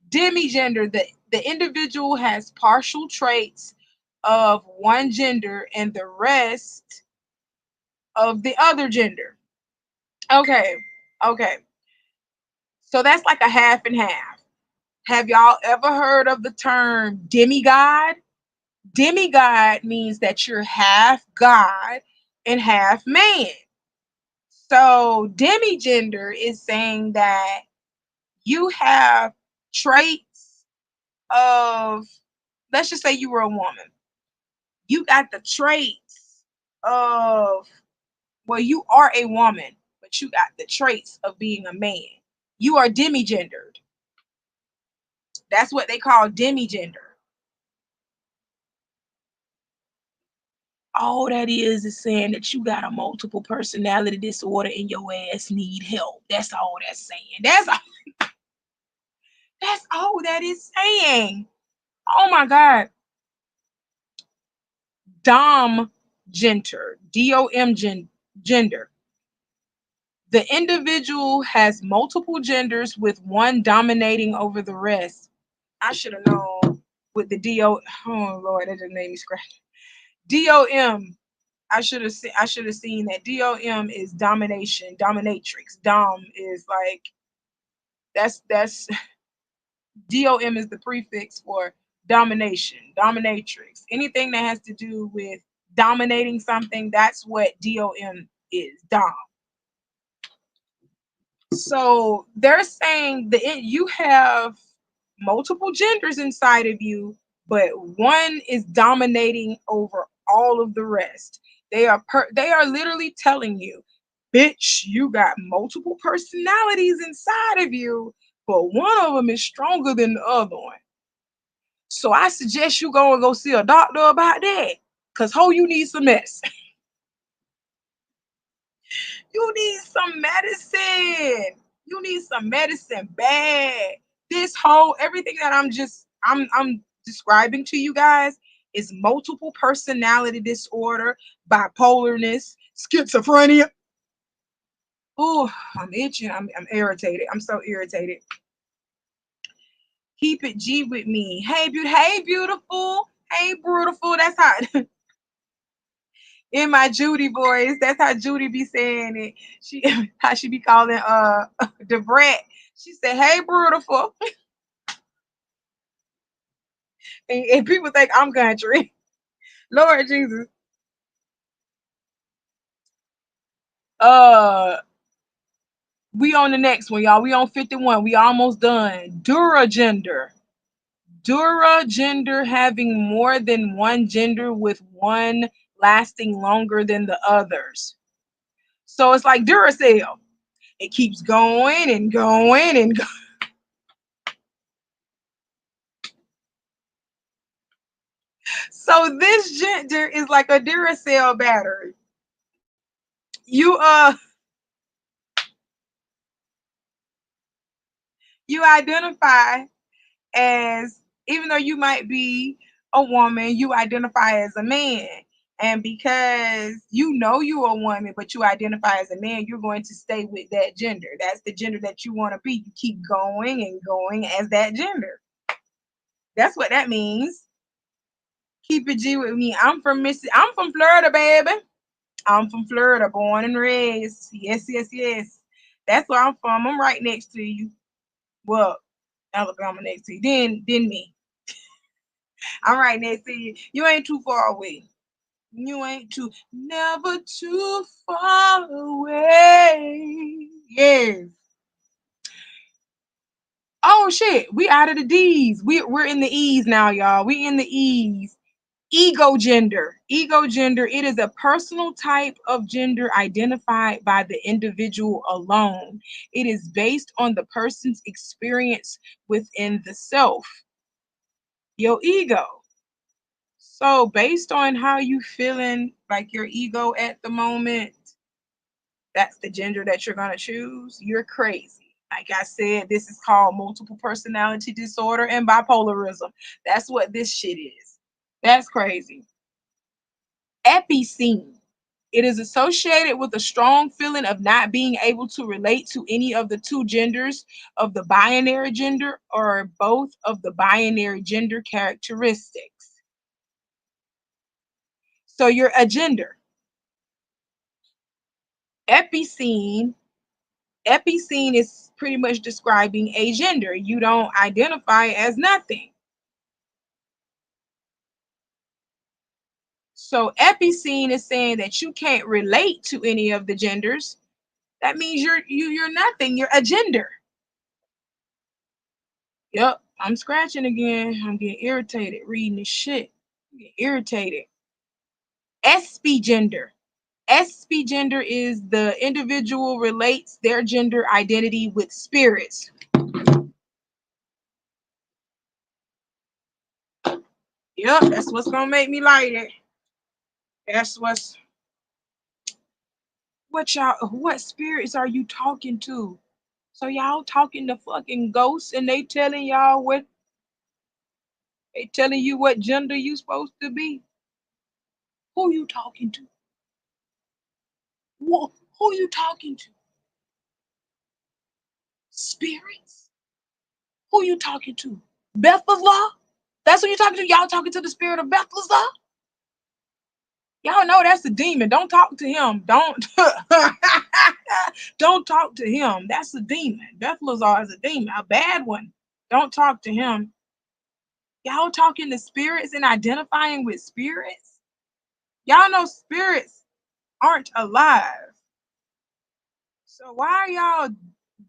Demigender, the individual has partial traits of one gender and the rest of the other gender. Okay, okay. So that's like a half and half. Have y'all ever heard of the term demigod? Demigod means that you're half God and half man. So demigender is saying that you have traits of, let's just say you were a woman. You got the traits of, well, you are a woman, but you got the traits of being a man. You are demigendered. That's what they call demigender. All that is saying that you got a multiple personality disorder and your ass need help. That's all that's saying. That's all that is saying. Oh my God. Dom gender. DOM gender. The individual has multiple genders with one dominating over the rest. I should have known with the DO. Oh Lord, that just made me scratch. DOM. I should have seen that. DOM is domination, dominatrix. Dom is like that's DOM is the prefix for domination, dominatrix. Anything that has to do with dominating something, that's what DOM is. Dom. So they're saying that you have multiple genders inside of you, but one is dominating over all of the rest. They are literally telling you, bitch, you got multiple personalities inside of you, but one of them is stronger than the other one. So I suggest you go see a doctor about that. Cause you need some medicine. You need some medicine. You need some medicine bad. This whole everything that I'm describing to you guys is multiple personality disorder, bipolarness, schizophrenia. Oh, I'm itching. I'm irritated. I'm so irritated. Keep it G with me. Hey, beautiful. Hey, beautiful. That's how in my Judy voice. That's how Judy be saying it. She how she be calling Debrat. She said, "Hey, beautiful," and people think I'm country. Lord Jesus. Uh, we on the next one, y'all. We on 51. We almost done. Duragender. Duragender having more than one gender with one lasting longer than the others. So it's like Duracell. It keeps going and going and going. So this gender is like a Duracell battery. You you identify as, even though you might be a woman, you identify as a man. And because you know you're a woman, but you identify as a man, you're going to stay with that gender. That's the gender that you want to be. You keep going and going as that gender. That's what that means. Keep it G with me. I'm from Florida, baby. I'm from Florida, born and raised. Yes, yes, yes. That's where I'm from. I'm right next to you. Well, Alabama next to you. Then me. I'm right next to you. You ain't too far away. You ain't too, never too far away. Yes. Oh shit. We out of the D's. We're in the E's now, y'all. We in the E's. Ego gender. Ego gender, it is a personal type of gender identified by the individual alone. It is based on the person's experience within the self, your ego. So based on how you feeling like your ego at the moment, that's the gender that you're going to choose. You're crazy. Like I said, this is called multiple personality disorder and bipolarism. That's what this shit is. That's crazy. Epicene. It is associated with a strong feeling of not being able to relate to any of the two genders of the binary gender or both of the binary gender characteristics. So you're a gender. Epicene. Epicene is pretty much describing a gender. You don't identify as nothing. So epicene is saying that you can't relate to any of the genders. That means you're nothing. You're a gender. Yep, I'm scratching again. I'm getting irritated reading this shit. I'm getting irritated. SP gender. SP gender is the individual relates their gender identity with spirits. Yep, that's what's gonna make me like it. That's what spirits are you talking to? So y'all talking to fucking ghosts and they telling y'all what they telling you what gender you supposed to be? Who you talking to? Who you talking to? Spirits? Who you talking to? Bethesda? That's who you talking to? Y'all talking to the spirit of Bethesda? Y'all know that's a demon. Don't talk to him. Don't talk to him. That's a demon. Bethesda is a demon, a bad one. Don't talk to him. Y'all talking to spirits and identifying with spirits? Y'all know spirits aren't alive. So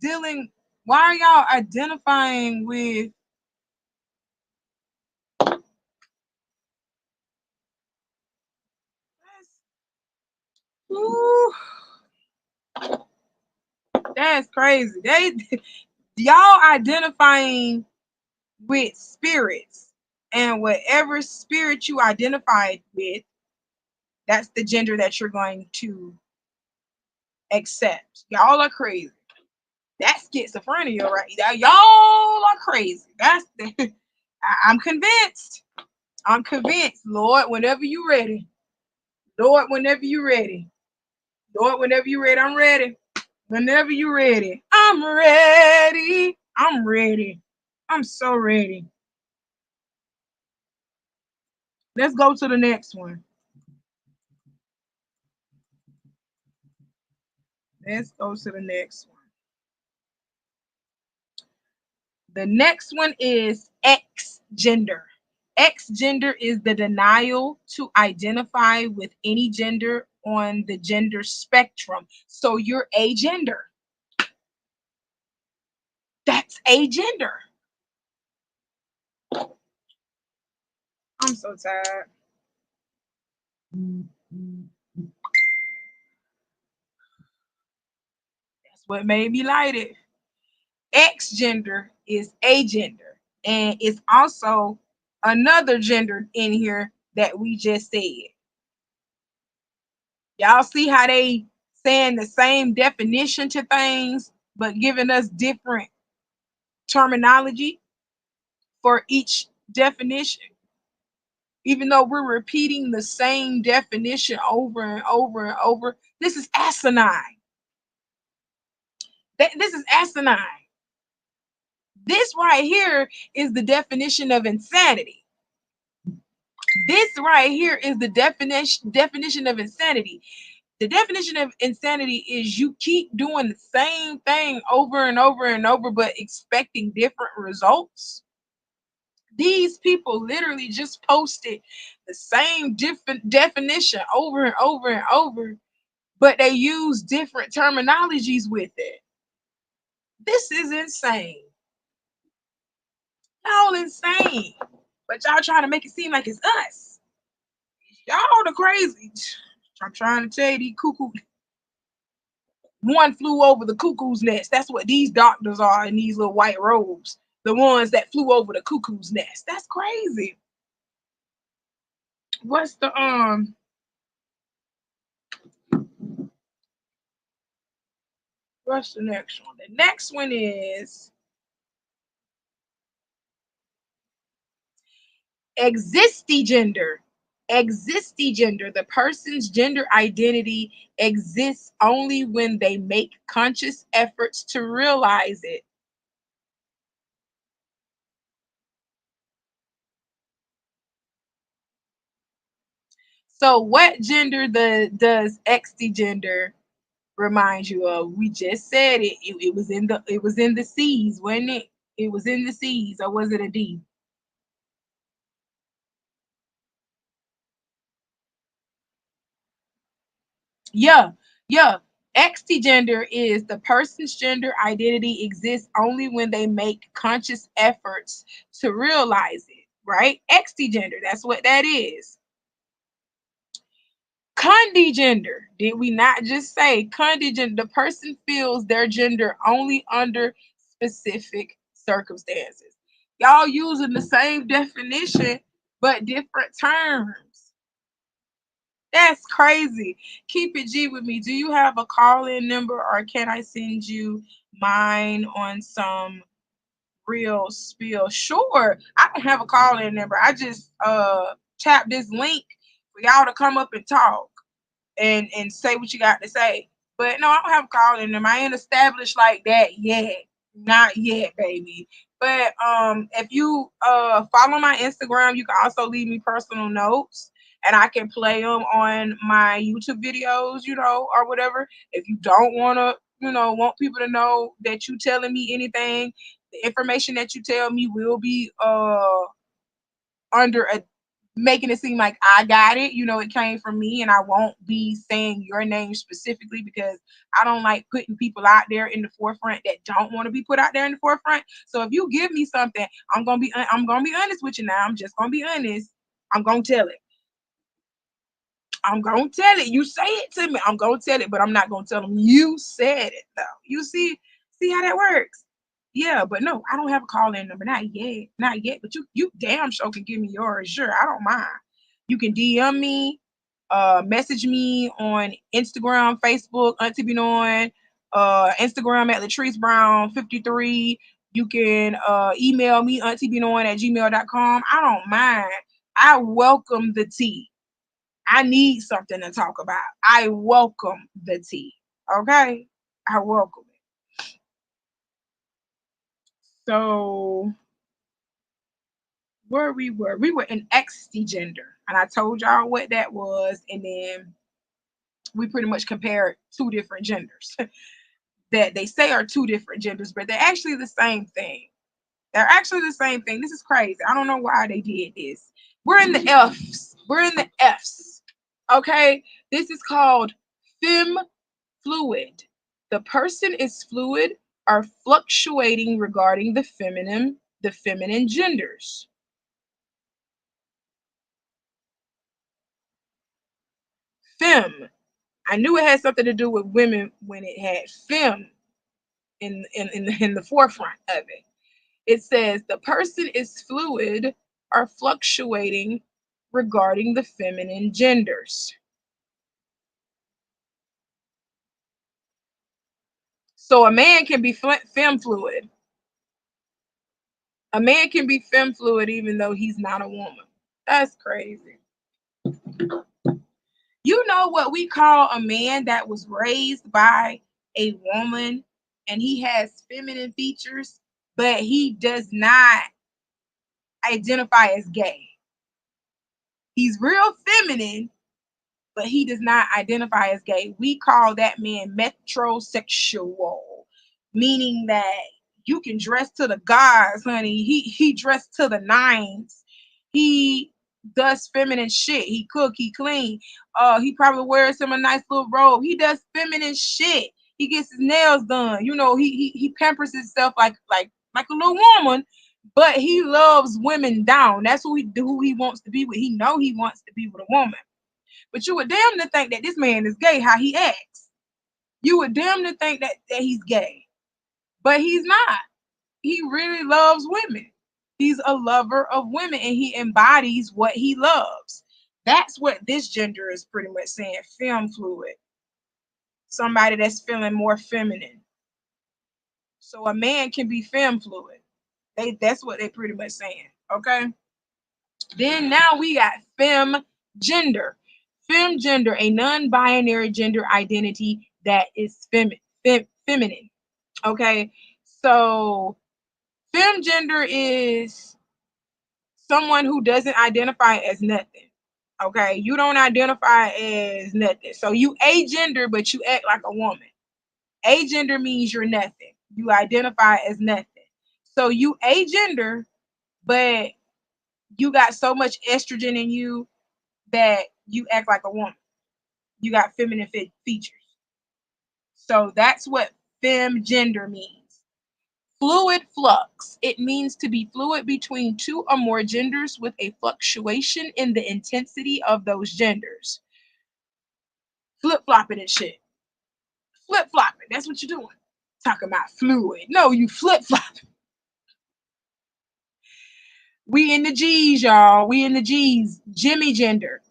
dealing why are y'all identifying with ooh, that's crazy. They y'all identifying with spirits. And whatever spirit you identified with, that's the gender that you're going to accept. Y'all are crazy. That's schizophrenia right now. Y'all are crazy. That's the I'm convinced. I'm convinced. Lord, whenever you ready. Lord, whenever you ready. Lord, whenever you ready, I'm ready. Whenever you ready. I'm ready. I'm ready. I'm so ready. Let's go to the next one. Let's go to the next one. The next one is X gender. X gender is the denial to identify with any gender on the gender spectrum. So you're agender. That's agender. I'm so tired. That's what made me light it. X gender is agender. And it's also another gender in here that we just said. Y'all see how they saying the same definition to things, but giving us different terminology for each definition, even though we're repeating the same definition over and over and over. This is asinine. This is asinine. This right here is the definition of insanity. This right here is the definition of insanity. The definition of insanity is you keep doing the same thing over and over and over, but expecting different results. These people literally just posted the same different definition over and over and over, but they use different terminologies with it. This is insane. Y'all insane. But y'all trying to make it seem like it's us. Y'all the crazy. I'm trying to tell you, these cuckoo. One flew over the cuckoo's nest. That's what these doctors are in these little white robes. The ones that flew over the cuckoo's nest. That's crazy. What's the What's the next one? The next one is existigender. Existigender. The person's gender identity exists only when they make conscious efforts to realize it. So, what gender does extigender remind you of? We just said it. It was in the C's, wasn't it? It was in the C's, or was it a D? Yeah, yeah. XT gender is the person's gender identity exists only when they make conscious efforts to realize it, right? XT gender, that's what that is. Condigender, did we not just say condigender? The person feels their gender only under specific circumstances. Y'all using the same definition, but different terms. That's crazy. Keep it G with me. Do you have a call-in number or can I send you mine on some real spill? Sure. I can have a call-in number. I just tap this link for y'all to come up and talk and say what you got to say. But no, I don't have a call-in number. I ain't established like that yet. Not yet, baby. But if you follow my Instagram, you can also leave me personal notes and I can play them on my YouTube videos, or whatever. If you don't want to, want people to know that you telling me anything, the information that you tell me will be under a making it seem like I got it. It came from me, and I won't be saying your name specifically because I don't like putting people out there in the forefront that don't want to be put out there in the forefront. So if you give me something, I'm gonna be honest with you now. I'm just gonna be honest. I'm gonna tell it. I'm gonna tell it. You say it to me. I'm gonna tell it, but I'm not gonna tell them you said it though. You see how that works. Yeah, but no, I don't have a call in number. Not yet. Not yet. But you damn sure can give me yours. Sure, I don't mind. You can DM me, message me on Instagram, Facebook, Auntie Benoit, Instagram at Latrice Brown 53. You can email me, Auntie Benoit at gmail.com. I don't mind. I welcome the tea. I need something to talk about. I welcome the tea. Okay? I welcome it. So where we were in ecstasy gender, and I told y'all what that was, and then we pretty much compared two different genders that they say are two different genders, but they're actually the same thing. They're actually the same thing. This is crazy. I don't know why they did this. We're in the F's. We're in the F's. Okay, this is called fem fluid. The person is fluid or fluctuating regarding the feminine genders. Fem. I knew it had something to do with women when it had fem in the forefront of it. It says the person is fluid or fluctuating regarding the feminine genders. So a man can be fem fluid. A man can be fem fluid even though he's not a woman. That's crazy. You know what we call a man that was raised by a woman and he has feminine features, but he does not identify as gay. He's real feminine, but he does not identify as gay. We call that man metrosexual, meaning that you can dress to the gods, honey. He dressed to the nines. He does feminine shit. He cook, he clean. He probably wears him a nice little robe. He does feminine shit. He gets his nails done. You know, he pampers himself like a little woman, but he loves women down. That's who he wants to be with. He know he wants to be with a woman. But you would damn to think that this man is gay, how he acts. You would damn to think that he's gay. But he's not. He really loves women. He's a lover of women and he embodies what he loves. That's what this gender is pretty much saying, femme fluid. Somebody that's feeling more feminine. So a man can be femme fluid. That's what they pretty much saying. Okay. Then now we got femme gender. Femme gender, a non-binary gender identity that is feminine. Okay. So femme gender is someone who doesn't identify as nothing. Okay. You don't identify as nothing. So you agender, but you act like a woman. Agender means you're nothing. You identify as nothing. So you agender, but you got so much estrogen in you that you act like a woman. You got feminine features. So that's what fem gender means. Fluid flux. It means to be fluid between two or more genders with a fluctuation in the intensity of those genders. Flip flopping and shit. Flip flopping. That's what you're doing. Talking about fluid. No, you flip flopping. We in the G's, y'all. We in the G's. Jimmy gender.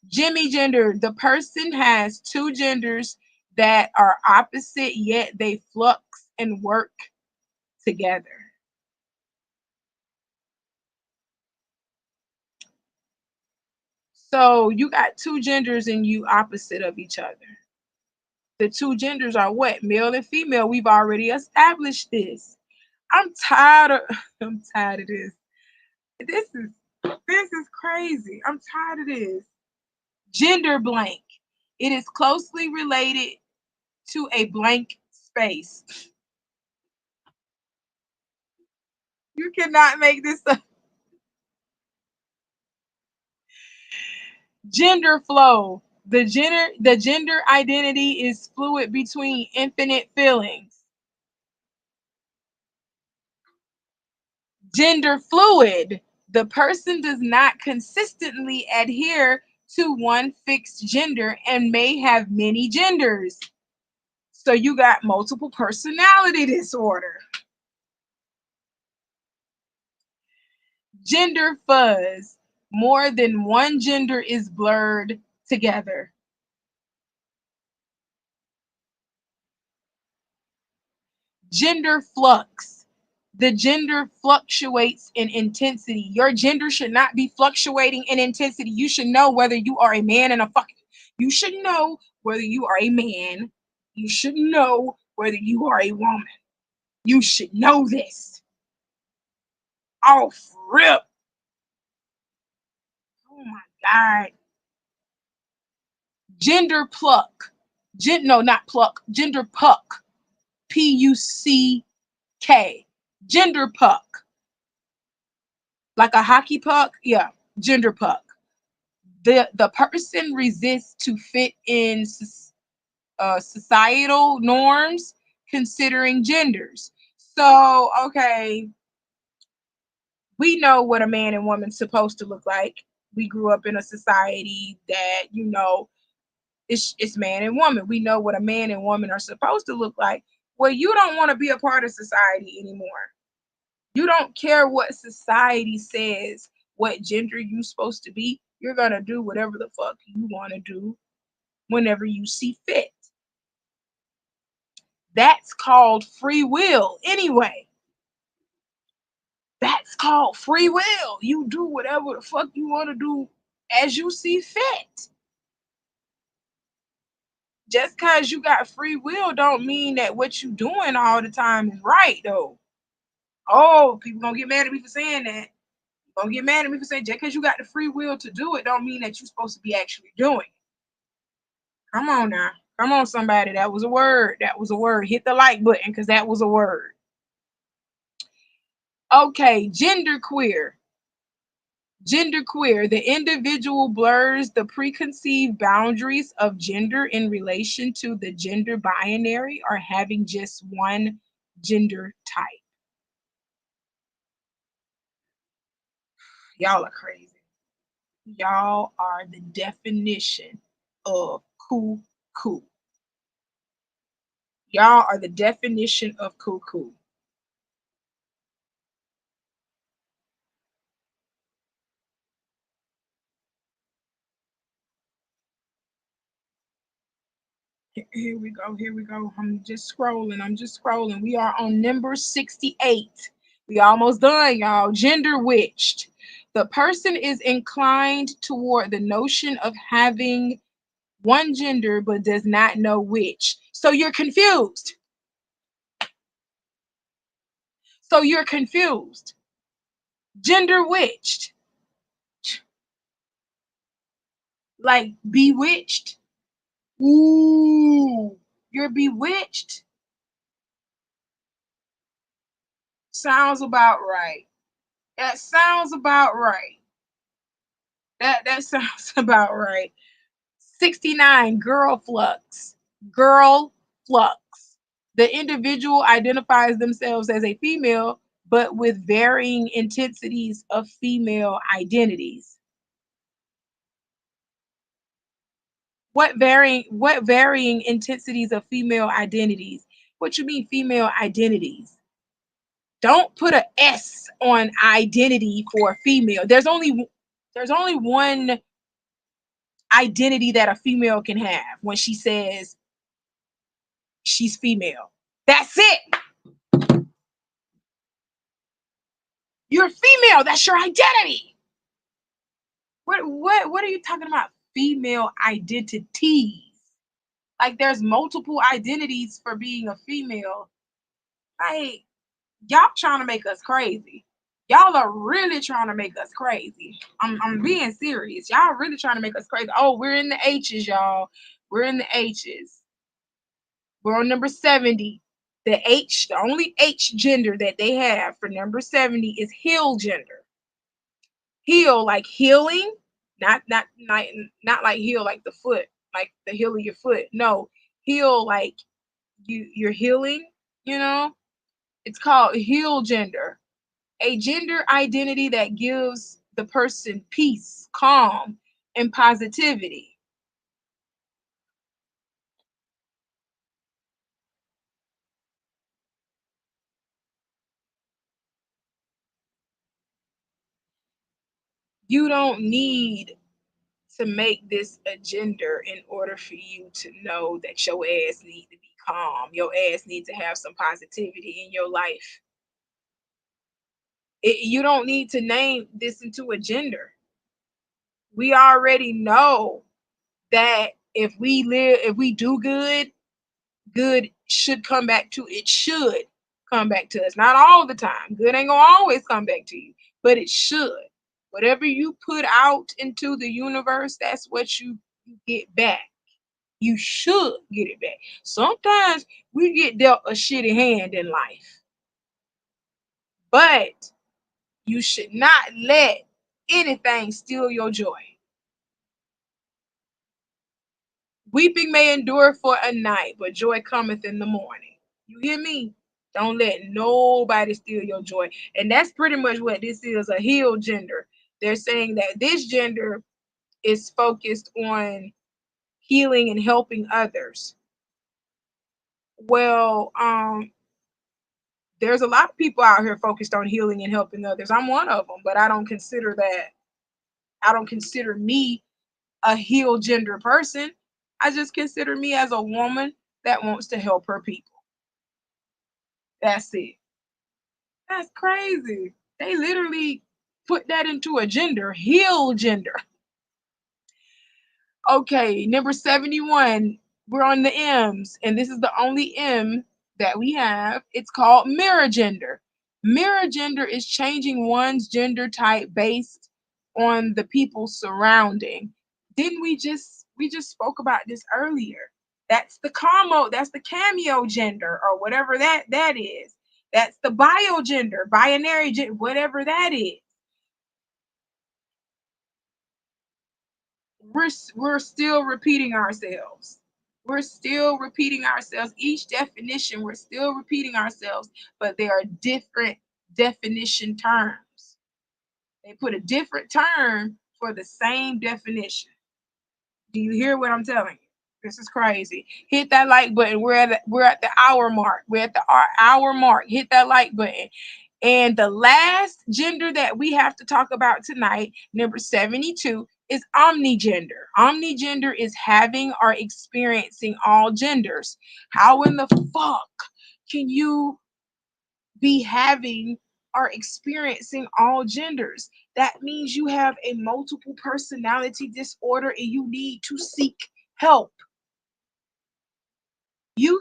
Jimmy gender. The person has two genders that are opposite, yet they flux and work together. So you got two genders and you opposite of each other. The two genders are what? Male and female. We've already established this. I'm tired of I'm tired of this. This is crazy. I'm tired of this. Gender blank. It is closely related to a blank space. You cannot make this up. Gender flow. The gender identity is fluid between infinite feelings. Gender fluid. The person does not consistently adhere to one fixed gender and may have many genders. So you got multiple personality disorder. Gender fuzz. More than one gender is blurred together. Gender flux. The gender fluctuates in intensity. Your gender should not be fluctuating in intensity. You should know whether you are a man and a fucking. You should know whether you are a man. You should know whether you are a woman. You should know this. Off rip. Oh my God. Gender pluck. No, not pluck. Gender puck. Puck. Gender puck. Like a hockey puck. Yeah. Gender puck. The person resists to fit in societal norms considering genders. So, okay, we know what a man and woman's supposed to look like. We grew up in a society that, it's man and woman. We know what a man and woman are supposed to look like. Well, you don't want to be a part of society anymore. You don't care what society says, what gender you supposed to be. You're going to do whatever the fuck you want to do whenever you see fit. That's called free will anyway. That's called free will. You do whatever the fuck you want to do as you see fit. Just because you got free will don't mean that what you doing all the time is right though. Oh, people gonna get mad at me for saying that. Gonna get mad at me for saying just because you got the free will to do it don't mean that you're supposed to be actually doing it. Come on now. Come on, somebody. That was a word. That was a word. Hit the like button because that was a word. Okay, genderqueer. Genderqueer, the individual blurs the preconceived boundaries of gender in relation to the gender binary or having just one gender type. Y'all are crazy. Y'all are the definition of cuckoo. Y'all are the definition of cuckoo. Here we go. Here we go. I'm just scrolling. I'm just scrolling. We are on number 68. We almost done, y'all. Gender witched. The person is inclined toward the notion of having one gender but does not know which. So you're confused. So you're confused. Gender witched. Like bewitched. Ooh, you're bewitched. Sounds about right. That sounds about right. That sounds about right. 69, girl flux. Girl flux. The individual identifies themselves as a female, but with varying intensities of female identities. What varying intensities of female identities? What you mean female identities? Don't put a S on identity for female. There's only one identity that a female can have when she says she's female. That's it. You're female. That's your identity. What are you talking about? Female identities. Like there's multiple identities for being a female. Like y'all trying to make us crazy. Y'all are really trying to make us crazy. I'm being serious. Y'all really trying to make us crazy. Oh, we're in the H's, y'all. We're in the H's. We're on number 70. The only H gender that they have for number 70 is heel gender. Heel like healing, not like heel like the foot, like the heel of your foot. No, heel like you're healing, you know? It's called heel gender. A gender identity that gives the person peace, calm, and positivity. You don't need to make this a gender in order for you to know that your ass need to be calm. Your ass need to have some positivity in your life. You don't need to name this into a gender. We already know that if we do good, good should come back to it should come back to us. Not all the time. Good ain't gonna always come back to you, but it should. Whatever you put out into the universe, that's what you get back. You should get it back. Sometimes we get dealt a shitty hand in life, but you should not let anything steal your joy. Weeping may endure for a night, but joy cometh in the morning. You hear me? Don't let nobody steal your joy. And that's pretty much what this is, a healed gender. They're saying that this gender is focused on healing and helping others. Well, there's a lot of people out here focused on healing and helping others. I'm one of them, but I don't consider me a healed gender person. I just consider me as a woman that wants to help her people. That's it. That's crazy. They literally put that into a gender, heal gender. Okay, number 71. We're on the M's, and this is the only M that we have. It's called mirror gender. Mirror gender is changing one's gender type based on the people surrounding. Didn't we just spoke about this earlier? That's the cameo gender or whatever that is. That's the bio gender, binary gender, whatever that is. We're still repeating ourselves. We're still repeating ourselves. Each definition, we're still repeating ourselves, but they are different definition terms. They put a different term for the same definition. Do you hear what I'm telling you? This is crazy. Hit that like button. We're at the hour mark. We're at the hour mark. Hit that like button. And the last gender that we have to talk about tonight, number 72, is omnigender. Omnigender is having or experiencing all genders. How in the fuck can you be having or experiencing all genders? That means you have a multiple personality disorder and you need to seek help. You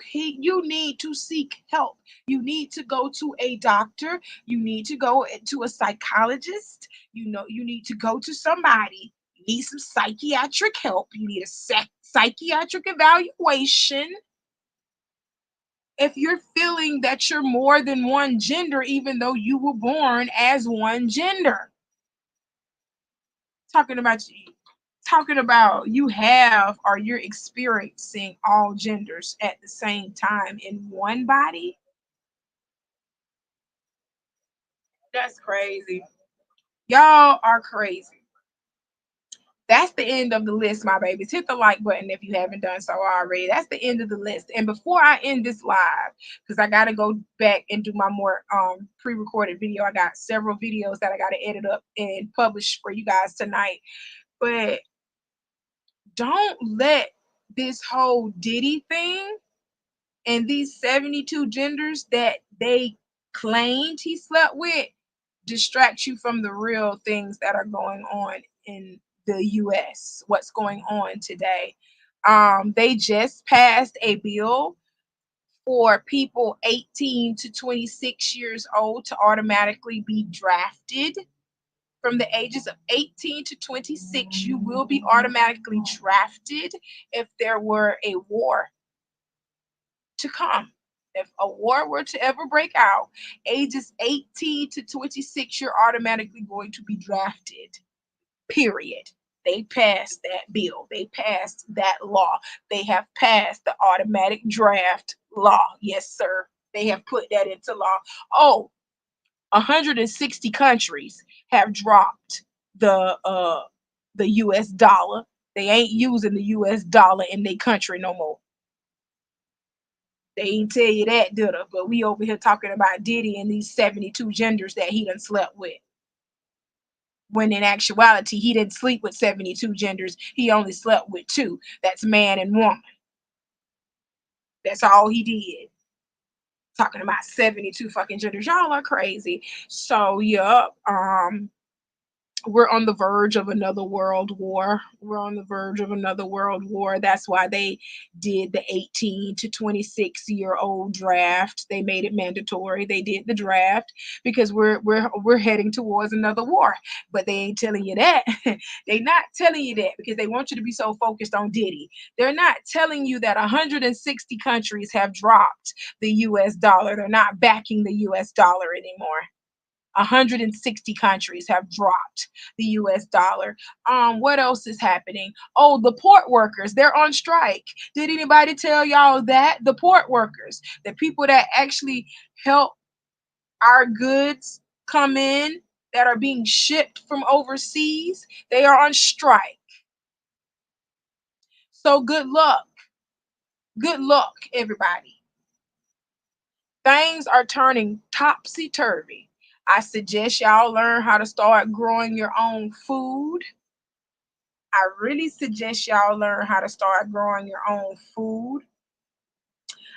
need to seek help. You need to go to a doctor. You need to go to a psychologist. You need to go to somebody. You need some psychiatric help. You need a psychiatric evaluation. If you're feeling that you're more than one gender, even though you were born as one gender, talking about you, talking about you have or you're experiencing all genders at the same time in one body. That's crazy. Y'all are crazy. That's the end of the list, my babies. Hit the like button if you haven't done so already. That's the end of the list. And before I end this live, because I gotta go back and do my more pre-recorded video. I got several videos that I gotta edit up and publish for you guys tonight. But don't let this whole Diddy thing and these 72 genders that they claimed he slept with distract you from the real things that are going on in the US, what's going on today. They just passed a bill for people 18 to 26 years old to automatically be drafted. From the ages of 18 to 26, you will be automatically drafted if there were a war to come. If a war were to ever break out, ages 18 to 26, you're automatically going to be drafted. Period. They passed that bill. They passed that law. They have passed the automatic draft law. Yes, sir. They have put that into law. Oh, 160 countries have dropped the US dollar. They ain't using the US dollar in their country no more. They ain't tell you that, did they? But we over here talking about Diddy and these 72 genders that he done slept with. when in actuality he didn't sleep with 72 genders. He only slept with two. That's man and woman. That's all he did. Talking about 72 fucking genders. Y'all are crazy. So, yep. We're on the verge of another world war. We're on the verge of another world war. That's why they did the 18 to 26-year-old draft. They made it mandatory. They did the draft because we're heading towards another war. But they ain't telling you that. They not telling you that because they want you to be so focused on Diddy. They're not telling you that 160 countries have dropped the US dollar. They're not backing the US dollar anymore. 160 countries have dropped the US dollar. What else is happening? Oh, the port workers, they're on strike. Did anybody tell y'all that? The port workers, the people that actually help our goods come in that are being shipped from overseas, they are on strike. So good luck. Good luck, everybody. Things are turning topsy turvy. I suggest y'all learn how to start growing your own food. I really suggest y'all learn how to start growing your own food.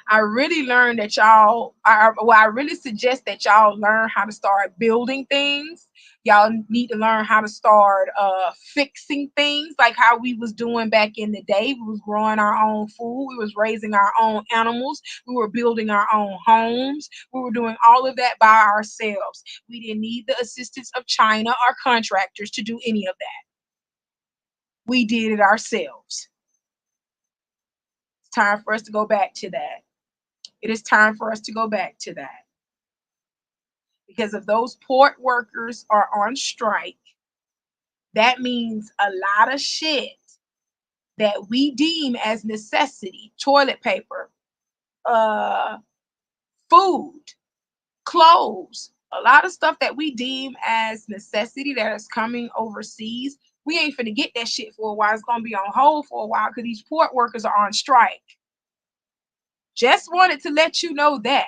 I really learned that I really suggest that y'all learn how to start building things. Y'all need to learn how to start fixing things like how we was doing back in the day. We was growing our own food. We was raising our own animals. We were building our own homes. We were doing all of that by ourselves. We didn't need the assistance of China or contractors to do any of that. We did it ourselves. It's time for us to go back to that. It is time for us to go back to that. Because if those port workers are on strike, that means a lot of shit that we deem as necessity, toilet paper, uh, food, clothes, a lot of stuff that we deem as necessity that is coming overseas, we ain't finna get that shit for a while. It's gonna be on hold for a while because these port workers are on strike. Just wanted to let you know that.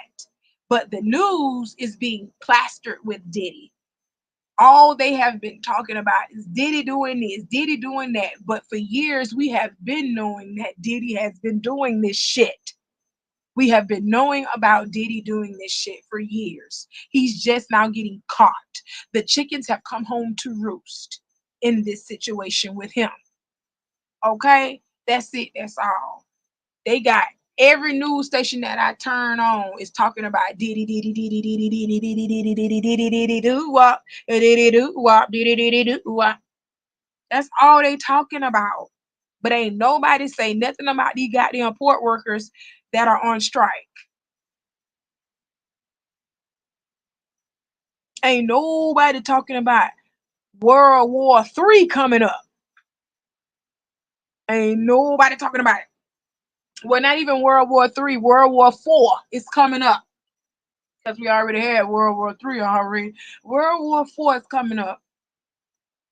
But the news is being plastered with Diddy. All they have been talking about is Diddy doing this, Diddy doing that. But for years, we have been knowing that Diddy has been doing this shit. We have been knowing about Diddy doing this shit for years. He's just now getting caught. The chickens have come home to roost in this situation with him. Okay? That's it. That's all. They got every news station that I turn on is talking about Diddy Diddy Diddy Diddy Diddy Diddy Diddy Diddy Diddy Diddy do wop Diddy do wop Diddy Diddy do wop. That's all they talking about. But ain't nobody say nothing about these goddamn port workers that are on strike. Ain't nobody talking about World War III coming up. Ain't nobody talking about it. Well, not even World War III, World War IV is coming up. Because we already had World War III already. World War IV is coming up.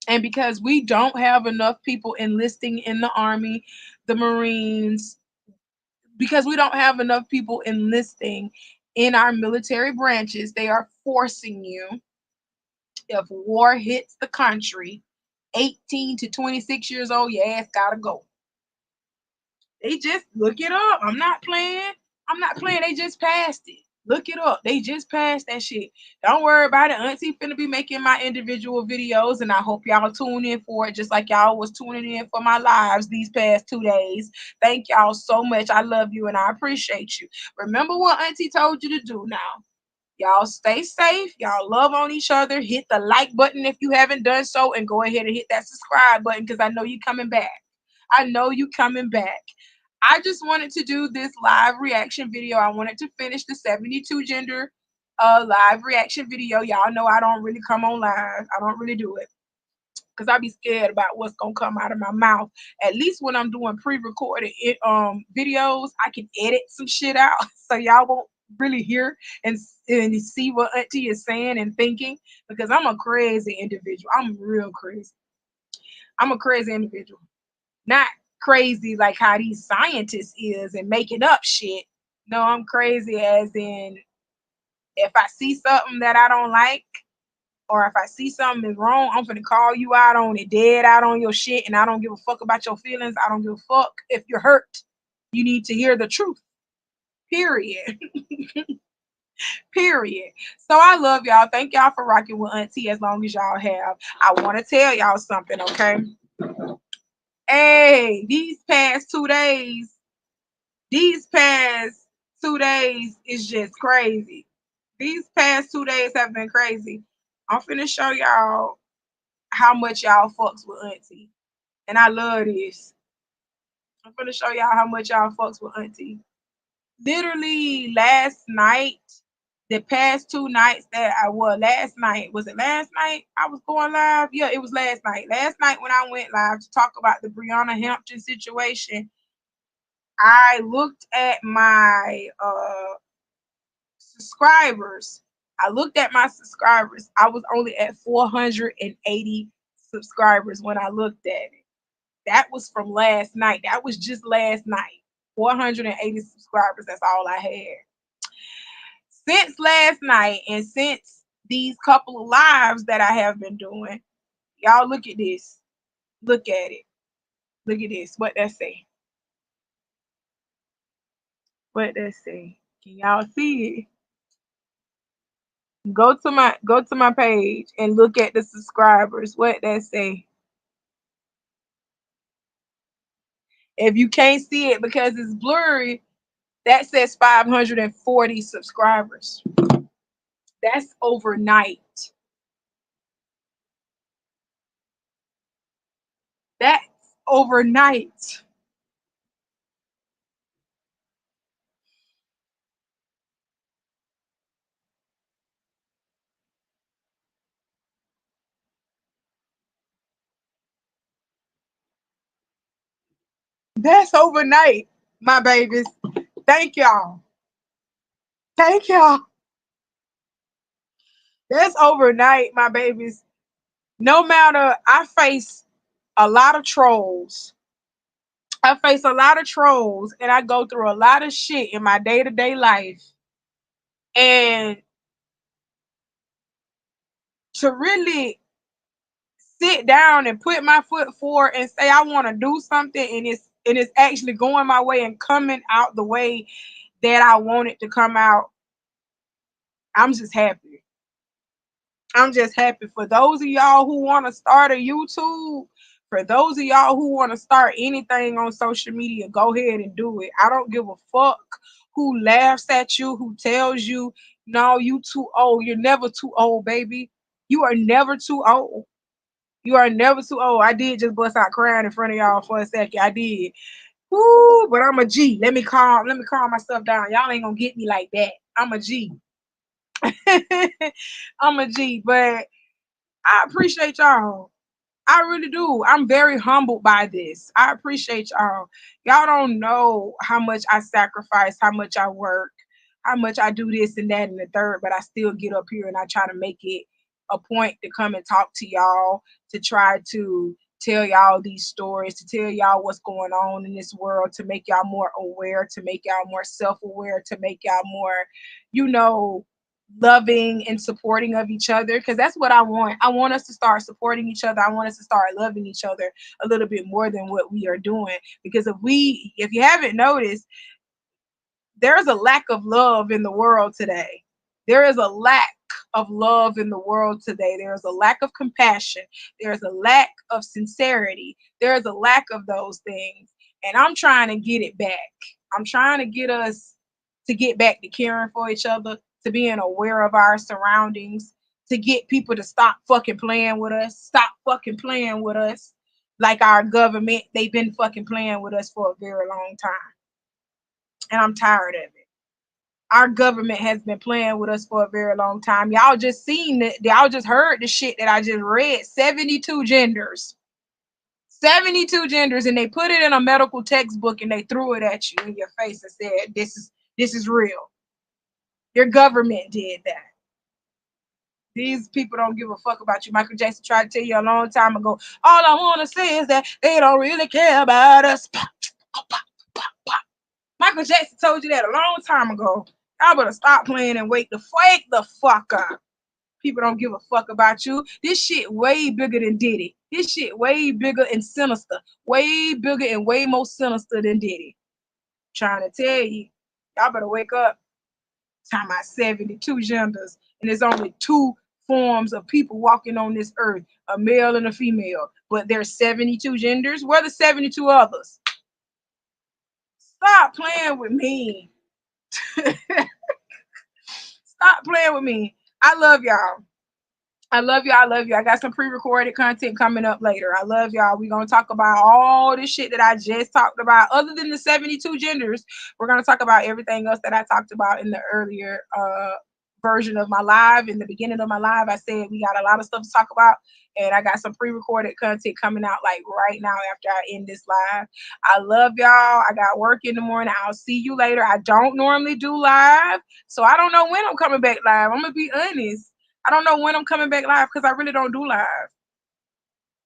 And because we don't have enough people enlisting in the Army, the Marines, because we don't have enough people enlisting in our military branches, they are forcing you, if war hits the country, 18 to 26 years old, your ass gotta go. They just look it up. I'm not playing. I'm not playing. They just passed it. Look it up. They just passed that shit. Don't worry about it. Auntie finna be making my individual videos, and I hope y'all tune in for it, just like y'all was tuning in for my lives these past 2 days. Thank y'all so much. I love you and I appreciate you. Remember what Auntie told you to do now. Y'all stay safe. Y'all love on each other. Hit the like button if you haven't done so, and go ahead and hit that subscribe button because I know you coming back. I know you coming back. I just wanted to do this live reaction video. I wanted to finish the 72 gender live reaction video. Y'all know I don't really come on live. I don't really do it because I be scared about what's gonna come out of my mouth. At least when I'm doing pre-recorded videos, I can edit some shit out so y'all won't really hear and see what Auntie is saying and thinking, because I'm a crazy individual. I'm real crazy. I'm a crazy individual. Not crazy like how these scientists is and making up shit. No, I'm crazy as in if I see something that I don't like, Or if I see something is wrong, I'm gonna call you out on it, dead out on your shit, and I don't give a fuck about your feelings. I don't give a fuck if you're hurt. You need to hear the truth. Period. Period. So I love y'all. Thank y'all for rocking with Auntie as long as y'all have. I want to tell y'all something, okay? Hey, these past 2 days is just crazy. These past 2 days have been crazy. I'm finna show y'all how much y'all fucks with Auntie. And I love this. I'm finna show y'all how much y'all fucks with Auntie. Literally last night, the past 2 nights that I was last night, was it last night I was going live? Yeah, it was last night. Last night when I went live to talk about the Brianna Hampton situation, I looked at my subscribers. I looked at my subscribers. I was only at 480 subscribers when I looked at it. That was from last night. That was just last night. 480 subscribers. That's all I had. Since last night and since these couple of lives that I have been doing, y'all look at this. Look at it. Look at this. What that say? What that say? Can y'all see it? Go to my page and look at the subscribers. What that say? If you can't see it because it's blurry, that says 540 subscribers. That's overnight. That's overnight. That's overnight, my babies. Thank y'all. Thank y'all. That's overnight, my babies. No matter, I face a lot of trolls. I face a lot of trolls and I go through a lot of shit in my day to day life. And to really sit down and put my foot forward and say I want to do something and it's actually going my way and coming out the way that I want it to come out, I'm just happy. I'm just happy for those of y'all who want to start a YouTube. For those of y'all who want to start anything on social media, go ahead and do it. I don't give a fuck who laughs at you, who tells you, no, you too old. You're never too old, baby. You are never too old. You are never too old. I did just bust out crying in front of y'all for a second. I did. Woo, but I'm a G. Let me calm myself down. Y'all ain't gonna get me like that. I'm a G. I'm a G, but I appreciate y'all. I really do. I'm very humbled by this. I appreciate y'all. Y'all don't know how much I sacrifice, how much I work, how much I do this and that and the third, but I still get up here and I try to make it a point to come and talk to y'all, to try to tell y'all these stories, to tell y'all what's going on in this world, to make y'all more aware, to make y'all more self aware, to make y'all more, you know, loving and supporting of each other, because that's what I want. I want us to start supporting each other. I want us to start loving each other a little bit more than what we are doing, because if you haven't noticed, there's a lack of love in the world today. There is a lack of love in the world today. There's a lack of compassion. There's a lack of sincerity. There's a lack of those things. And I'm trying to get it back. I'm trying to get us to get back to caring for each other, to being aware of our surroundings, to get people to stop fucking playing with us, stop fucking playing with us like our government. They've been fucking playing with us for a very long time. And I'm tired of it. Our government has been playing with us for a very long time. Y'all just seen it. Y'all just heard the shit that I just read. 72 genders. 72 genders, and they put it in a medical textbook and they threw it at you in your face and said, this is real. Your government did that. These people don't give a fuck about you. Michael Jackson tried to tell you a long time ago, all I want to say is that they don't really care about us. Pop, pop, pop, pop. Michael Jackson told you that a long time ago. Y'all better stop playing and wake the fuck up. People don't give a fuck about you. This shit way bigger than Diddy. This shit way bigger and sinister. Way bigger and way more sinister than Diddy. Trying to tell you. Y'all better wake up. Talking about 72 genders. And there's only two forms of people walking on this earth, a male and a female. But there's 72 genders. Where are the 72 others? Stop playing with me. Stop playing with me. I love y'all. I love you. I love you. I got some pre-recorded content coming up later. I love y'all. We're gonna talk about all this shit that I just talked about. Other than the 72 genders, we're gonna talk about everything else that I talked about in the earlier version of my live. In the beginning of my live, I said we got a lot of stuff to talk about, and I got some pre-recorded content coming out like right now after I end this live. I love y'all. I got work in the morning. I'll see you later. I don't normally do live, so I don't know when I'm coming back live. I'm gonna be honest. I don't know when I'm coming back live because I really don't do live.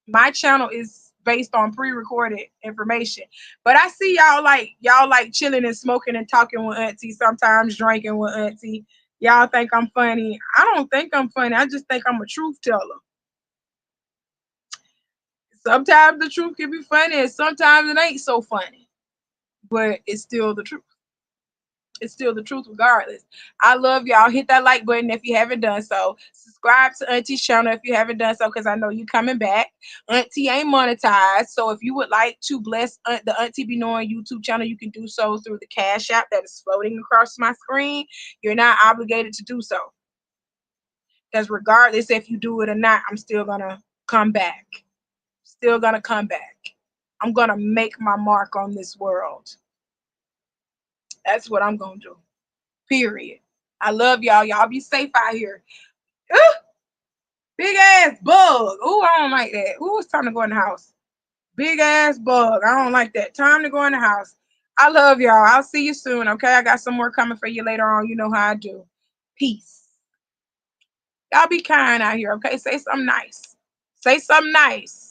My channel is based on pre-recorded information. But I see y'all like chilling and smoking and talking with Auntie, sometimes drinking with Auntie. Y'all think I'm funny. I don't think I'm funny. I just think I'm a truth teller. Sometimes the truth can be funny and sometimes it ain't so funny. But it's still the truth. It's still the truth regardless. I love y'all. Hit that like button if you haven't done so. Subscribe to Auntie's channel if you haven't done so, because I know you coming back. Auntie ain't monetized, so if you would like to bless the Auntie Be Knowing YouTube channel, you can do so through the Cash App that is floating across my screen. You're not obligated to do so, because regardless if you do it or not, I'm still gonna come back. Still gonna come back. I'm gonna make my mark on this world. That's what I'm gonna do. Period. I love y'all. Y'all be safe out here. Ooh, big ass bug. Ooh, I don't like that. Ooh, it's time to go in the house. Big ass bug. I don't like that. Time to go in the house. I love y'all. I'll see you soon. Okay. I got some more coming for you later on. You know how I do. Peace. Y'all be kind out here. Okay. Say something nice. Say something nice.